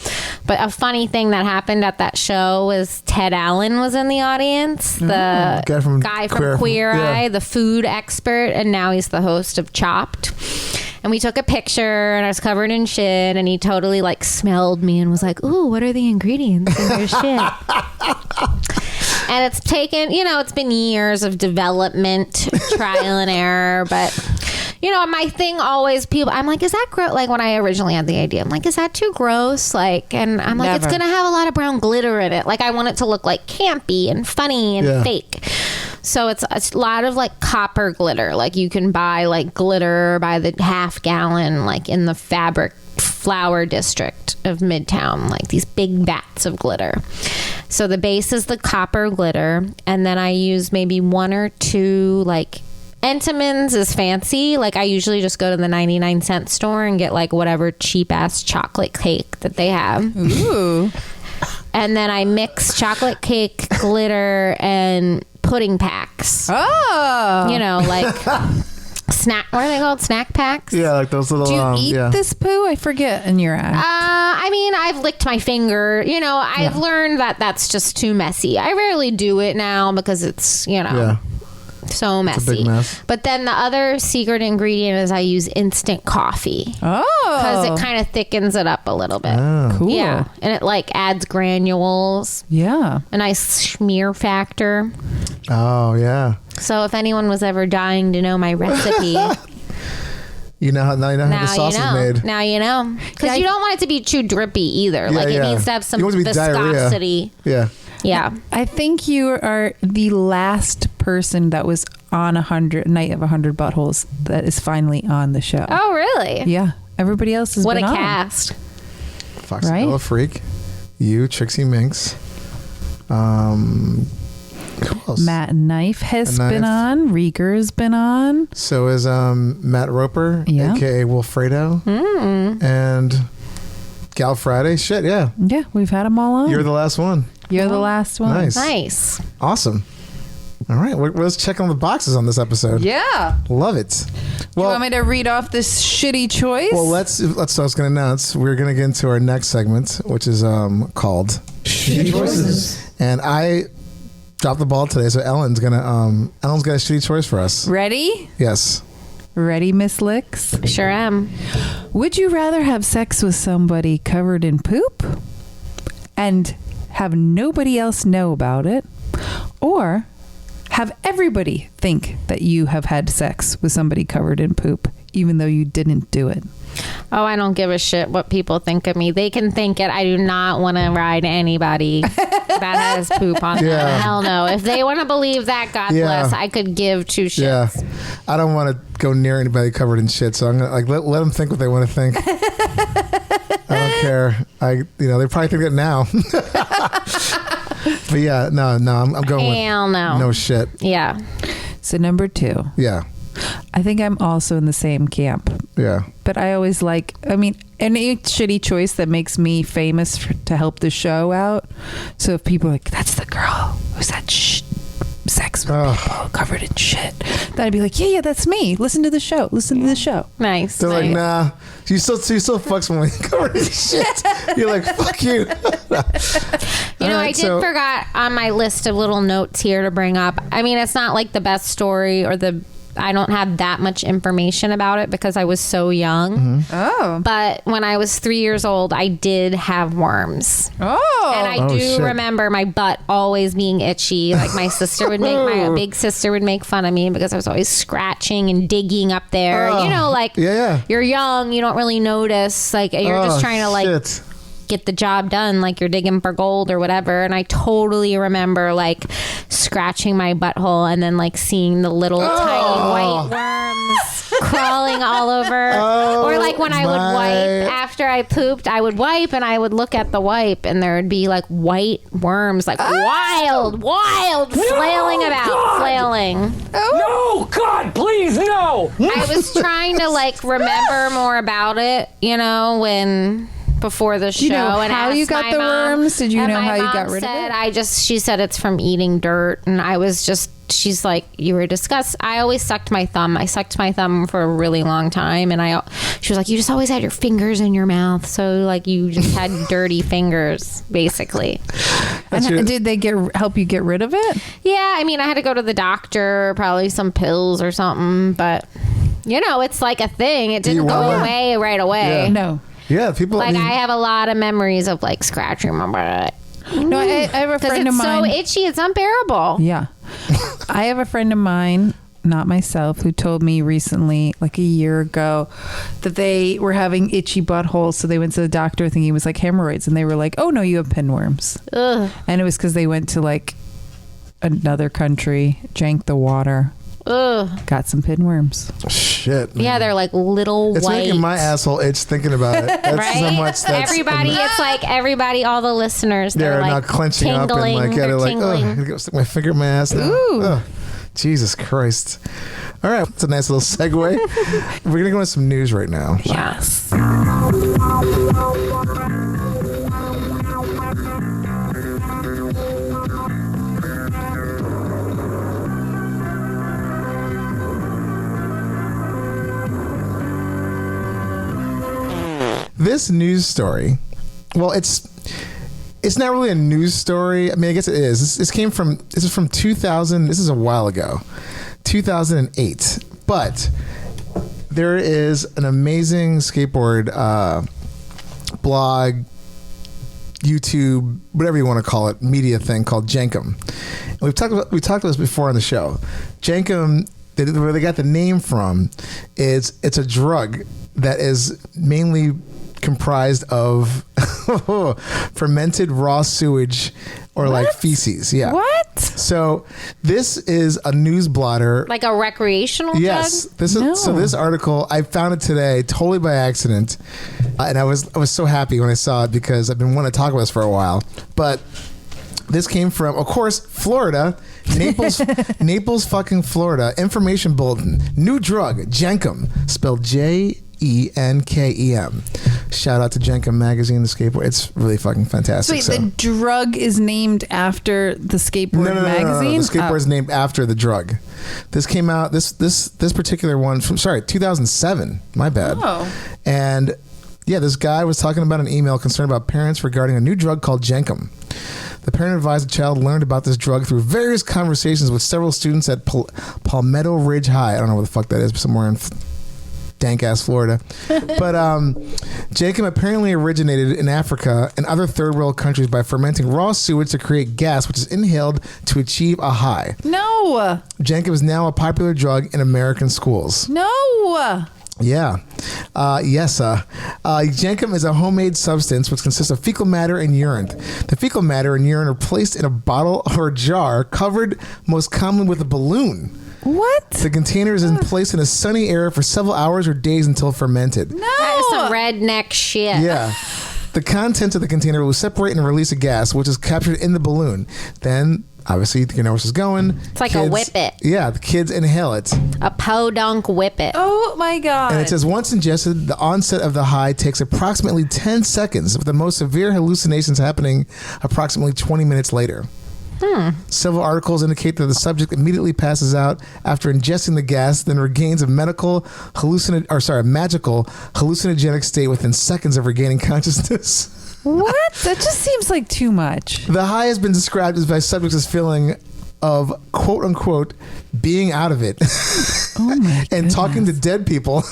But a funny thing that happened at that show was Ted Allen was in the audience, the guy from Queer Eye, the food expert, and now he's the host of Chopped. And we took a picture and I was covered in shit, and he totally like smelled me and was like, ooh, what are the ingredients in your shit? And it's taken, you know, it's been years of development, trial and error. But, you know, my thing always, people, I'm like, is that gross? Like when I originally had the idea, I'm like, is that too gross? Like, and I'm like, it's Never. going to have a lot of brown glitter in it. Like I want it to look like campy and funny and fake. So it's a lot of like copper glitter. Like you can buy like glitter by the half gallon, like in the fabric flower district of Midtown, like these big vats of glitter. So the base is the copper glitter, and then I use maybe one or two like Entenmann's is fancy. Like I usually just go to the 99-cent store and get like whatever cheap ass chocolate cake that they have. Ooh. And then I mix chocolate cake, glitter, and pudding packs. Oh. You know, like snack. What are they called? Snack packs. Yeah, like those little. Do you eat this poo? I forget in your act. I mean, I've licked my finger. You know, I've learned that that's just too messy. I rarely do it now because it's, you know, So messy. a big mess. But then the other secret ingredient is I use instant coffee. Because it kind of thickens it up a little bit. Cool. Yeah. And it like adds granules. Yeah. A nice smear factor. Oh, yeah. So if anyone was ever dying to know my recipe, You know how now you know how the sauce is made. Now you know. Because you don't want it to be too drippy either. Yeah, like it yeah. needs to have some You want it to be diarrhea. viscosity. Yeah. Yeah. I think you are the last person that was on night of 100 buttholes that is finally on the show. Oh, really? Yeah. Everybody else has What a been on. cast. Foxy Right? Bella Freak. You, Trixie Minx. Who else? Matt Knife has Knife. been on. Rieger's been on. So is Matt Roper, Yeah. aka Wilfredo, and Gal Friday. Shit, yeah. Yeah, we've had them all on. You're the last one. You're the last one. Nice. Nice. Awesome. All right, let's check on the boxes on this episode. Yeah. Love it. Do you want me to read off this shitty choice? Well, let's. I was going to announce we're going to get into our next segment, which is called Shitty Choices, and I dropped the ball today, so Ellen's got a shitty choice for us. Ready? Yes. Ready, Miss Lixx? Sure am. Would you rather have sex with somebody covered in poop and have nobody else know about it, or have everybody think that you have had sex with somebody covered in poop even though you didn't do it? Oh, I don't give a shit what people think of me. They can think it. I do not want to ride anybody that has poop on them. Yeah. Hell no. If they want to believe that, God bless. I could give two shits. Yeah. I don't want to go near anybody covered in shit, so I'm gonna let them think what they want to think. I don't care. They probably think it now. But yeah, no, I'm going Hell with no. no shit. Yeah. So number 2, Yeah, I think I'm also in the same camp. yeah. But I always any shitty choice that makes me famous to help the show out. So if people are like, that's the girl who's had sex with people covered in shit, then I'd be like, yeah, that's me. Listen to the show. Nice. They're like, nah. You still fucks when you're covered in shit. You're like, fuck you. I forgot on my list of little notes here to bring up. I mean, it's not like the best story I don't have that much information about it because I was so young. Mm-hmm. Oh. But when I was 3 years old, I did have worms. Oh. And I do shit. remember my butt always being itchy. Like my sister would my big sister would make fun of me because I was always scratching and digging up there. Yeah. You're young, you don't really notice. Like you're just trying to shit. get the job done, like you're digging for gold or whatever. And I totally remember like scratching my butthole and then like seeing the little tiny white worms crawling all over. Or like when I would wipe after I pooped, I would wipe and I would look at the wipe and there would be like white worms, like wild, flailing about. No, God, please, no. I was trying to like remember more about it, before the show. You know and how you asked got my the mom, worms? Did you and know my how you mom got rid of said, it? she said it's from eating dirt. And I was just, she's like, you were disgusted. I always sucked my thumb. I sucked my thumb for a really long time. And she was like, you just always had your fingers in your mouth. So like you just had dirty fingers, basically. And did they help you get rid of it? Yeah. I mean, I had to go to the doctor, probably some pills or something, but it's like a thing. It didn't go away right away. Yeah. No. Yeah, people. I have a lot of memories of like scratching my butt. No, I have a friend of mine. It's so itchy, it's unbearable. Yeah. I have a friend of mine, not myself, who told me recently, like a year ago, that they were having itchy buttholes. So they went to the doctor thinking it was like hemorrhoids. And they were like, oh, no, you have pinworms. Ugh. And it was because they went to like another country, drank the water, Ugh. got some pinworms. Shit. Man. Yeah, they're like little It's white. making my asshole itch thinking about it. That's right? so much. Everybody, all the listeners, They're like now clenching up and like, yeah, they're like, oh, I'm gonna stick my finger in my ass now. Ooh. Ugh. Jesus Christ. All right, it's a nice little segue. We're gonna go into some news right now. Yes. This news story, well, it's not really a news story. I mean, I guess it is. This is from 2000. This is a while ago. 2008. But there is an amazing skateboard blog, YouTube, whatever you want to call it, media thing called Jenkem. And we talked about this before on the show. Jenkem, where they got the name from, it's a drug that is mainly comprised of fermented raw sewage or like feces. Yeah. What? So this is a news blotter. Like a recreational Yes. drug? This is so this article, I found it today totally by accident. And I was so happy when I saw it because I've been wanting to talk about this for a while. But this came from, of course, Florida. Naples, fucking Florida. Information bulletin. New drug, Jenkem, spelled Jenkem. Shout out to Jenkem magazine, the skateboard. It's really fucking fantastic. Wait, the drug is named after the skateboard magazine? No. The skateboard is named after the drug. This came out, this particular one from 2007. My bad. Oh. And yeah, this guy was talking about an email concerned about parents regarding a new drug called Jenkem. The parent advised the child learned about this drug through various conversations with several students at Palmetto Ridge High. I don't know where the fuck that is, but somewhere in dank ass Florida. But Jenkem apparently originated in Africa and other third world countries by fermenting raw sewage to create gas, which is inhaled to achieve a high. No. Jenkem is now a popular drug in American schools. No. Yeah. Yes. Jenkem is a homemade substance which consists of fecal matter and urine. The fecal matter and urine are placed in a bottle or jar covered most commonly with a balloon. What? The container is placed in a sunny area for several hours or days until fermented. No. That is some redneck shit. Yeah. The contents of the container will separate and release a gas, which is captured in the balloon. Then, obviously, you know where this is going. It's like a whip it. Yeah, the kids inhale it. A podunk whip it. Oh my God. And it says once ingested, the onset of the high takes approximately 10 seconds, with the most severe hallucinations happening approximately 20 minutes later. Several articles indicate that the subject immediately passes out after ingesting the gas, then regains a magical hallucinogenic state within seconds of regaining consciousness. What? That just seems like too much. The high has been described as by subjects as feeling of quote unquote being out of it. Oh my and goodness. talking to dead people.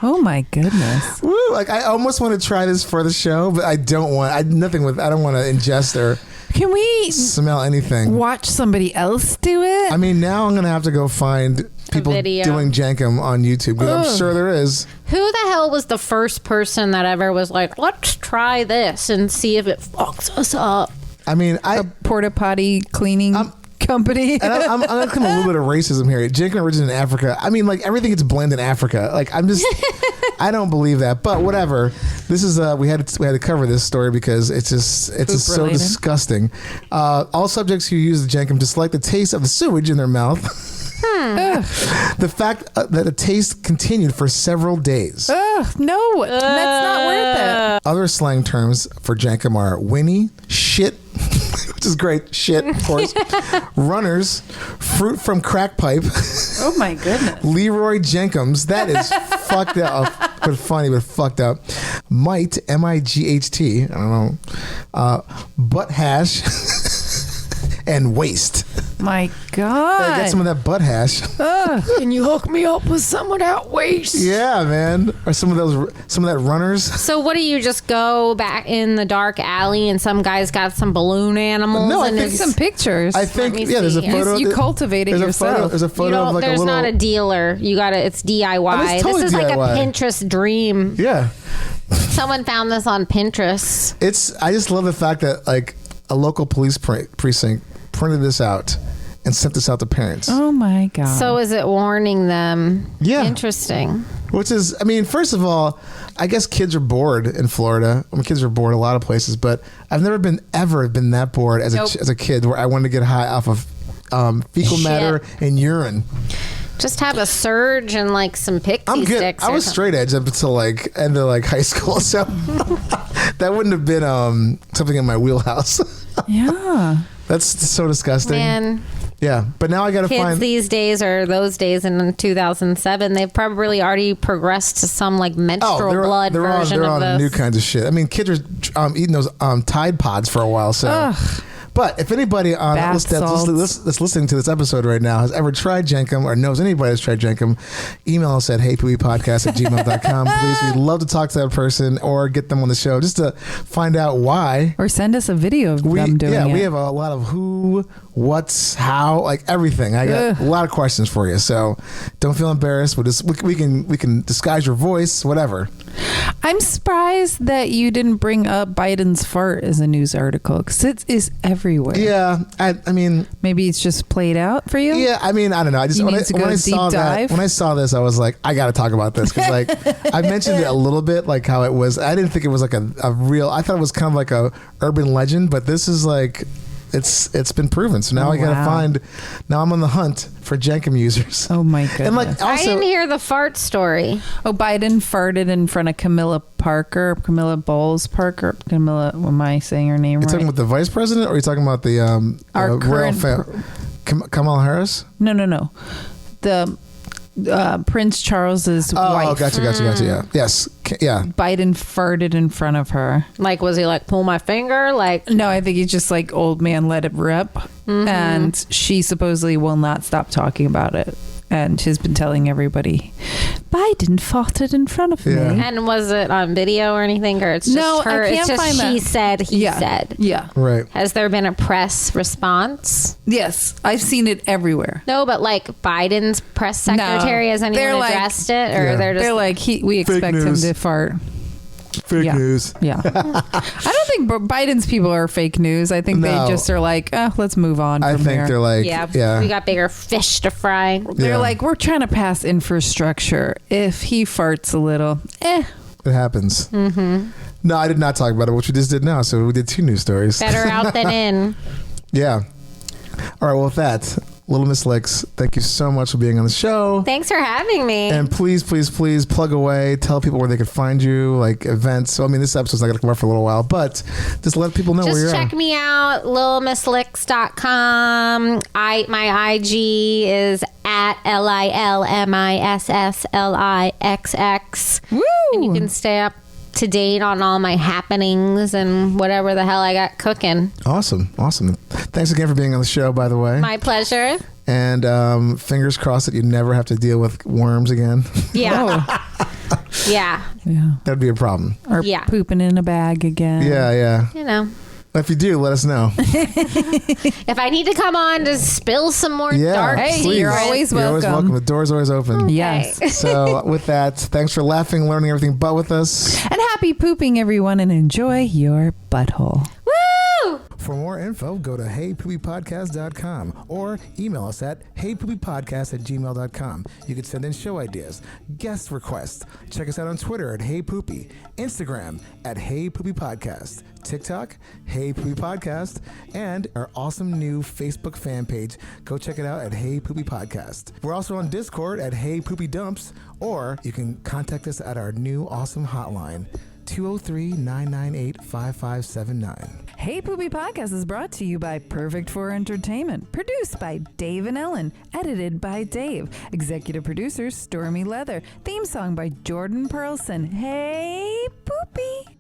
Oh my goodness. Woo, like I almost want to try this for the show, but I don't want I don't want to ingest or Can we smell anything. watch somebody else do it? I mean, now I'm gonna have to go find people video. doing Jenkem on YouTube, because I'm sure there is. Who the hell was the first person that ever was like, let's try this and see if it fucks us up? I mean, a porta potty cleaning company. and I'm gonna come a little bit of racism here. Jenkem originated in Africa. I mean, like everything gets blended in Africa. Like I'm just, I don't believe that. But whatever. This is we had to cover this story because it's just so related. disgusting. All subjects who use the Jenkem dislike the taste of the sewage in their mouth. The fact that the taste continued for several days. Ugh, no, that's not worth it. Other slang terms for Jenkem are winnie, shit, which is great, shit, of course, runners, fruit from crack pipe, Oh my goodness. Leroy Jenkems, that is fucked up, but funny, but fucked up, might, M-I-G-H-T, I don't know, butt hash, and waste. My I God. get some of that butt hash. Can you hook me up with some of that waste? Yeah, man, or some of that runners. So what do you just go back in the dark alley and some guy's got some balloon animals? No, I and think his- Some pictures. I think, Let me yeah, there's a see here. photo. You cultivate it there's yourself. There's a you photo don't, of like there's a little. not a dealer. You got to. It's DIY. Oh, it's totally This is like a DIY. Pinterest dream. Yeah. Someone found this on Pinterest. I just love the fact that like a local police precinct printed this out and sent this out to parents. Oh my God. So is it warning them? Yeah. Interesting. Which is, I mean, first of all, I guess kids are bored in Florida. I mean, kids are bored a lot of places, but I've never been that bored as a kid where I wanted to get high off of fecal Shit. matter and urine. Just have a surge and like some pixie I'm good. sticks. I or was something. straight edge up until like end of like high school, so that wouldn't have been something in my wheelhouse. yeah. That's so disgusting. Man, Yeah, but now I got to kids find. these days or those days in 2007, they've probably already progressed to some like menstrual blood version they're of on this. new kinds of shit. I mean, kids are eating those Tide Pods for a while. So, But if anybody on Bath that's listening to this episode right now has ever tried Jenkem or knows anybody that's tried Jenkem, email us at heypoopypodcast@gmail.com. Please, we'd love to talk to that person or get them on the show just to find out why. Or send us a video of them doing it. We have a lot of who, what's, how, like everything. I got a lot of questions for you, so don't feel embarrassed. We can disguise your voice, whatever. I'm surprised that you didn't bring up Biden's fart as a news article because it is everywhere. Yeah, I mean, maybe it's just played out for you. Yeah, I mean, I don't know. I just when I saw this, I was like, I got to talk about this because like I mentioned it a little bit, like how it was. I didn't think it was like a real. I thought it was kind of like a urban legend, but this is like. It's been proven. So now I gotta find. Now I'm on the hunt for Jenkem users. Oh my goodness! And like also, I didn't hear the fart story. Oh, Biden farted in front of Camilla Bowles Parker. Camilla, am I saying her name right? You talking about the vice president, or are you talking about the Our royal Kamala Harris? No. The Prince Charles's wife. Oh, gotcha. Yeah. Yes. Yeah. Biden farted in front of her. Like, was he like, pull my finger? Like, no, I think he's just like, old man, let it rip. And she supposedly will not stop talking about it. And she's been telling everybody, Biden farted in front of me. And was it on video or anything? Or it's just no, her? I can't it's just find she that. said, he said. Yeah. Right. Has there been a press response? Yes. I've seen it everywhere. No, but like Biden's press secretary, has anyone addressed it? Or they're like, we expect him to fart. Fake news. Yeah. I don't think Biden's people are fake news. I think they just are like, let's move on. I think they're like, we got bigger fish to fry. They're like, we're trying to pass infrastructure. If he farts a little, it happens. Mm-hmm. No, I did not talk about it, which we just did now. So we did 2 news stories. Better out than in. Yeah. All right. Well, with that, Lil Miss Lixx, thank you so much for being on the show. Thanks for having me. And please plug away. Tell people where they can find you, like events. So, I mean, this episode's not going to come up for a little while, but just let people know where you're at. Just check me out, lilmisslixx.com. My IG is at LILMISSLIXX. woo! And you can stay up to date on all my happenings and whatever the hell I got cooking. Awesome. Thanks again for being on the show, by the way. My pleasure. And fingers crossed that you never have to deal with worms again. Yeah. Yeah. That'd be a problem. Or pooping in a bag again. Yeah. You know. If you do, let us know. If I need to come on to spill some more dark hey, secrets. you're always welcome. You're always welcome. The door's always open. Yes. So with that, thanks for laughing, learning everything but with us. And happy pooping, everyone, and enjoy your butthole. Woo! For more info, go to heypoopypodcast.com or email us at heypoopypodcast@gmail.com. You can send in show ideas, guest requests. Check us out on Twitter at heypoopy, Instagram at heypoopypodcast, TikTok, Hey Poopy Podcast, and our awesome new Facebook fan page. Go check it out at Hey Poopy Podcast. We're also on Discord at Hey Poopy Dumps, or you can contact us at our new awesome hotline, 203-998-5579. Hey Poopy Podcast is brought to you by Perfect for Entertainment. Produced by Dave and Ellen. Edited by Dave. Executive producers Stormy Leather. Theme song by Jordan Perlson. Hey Poopy.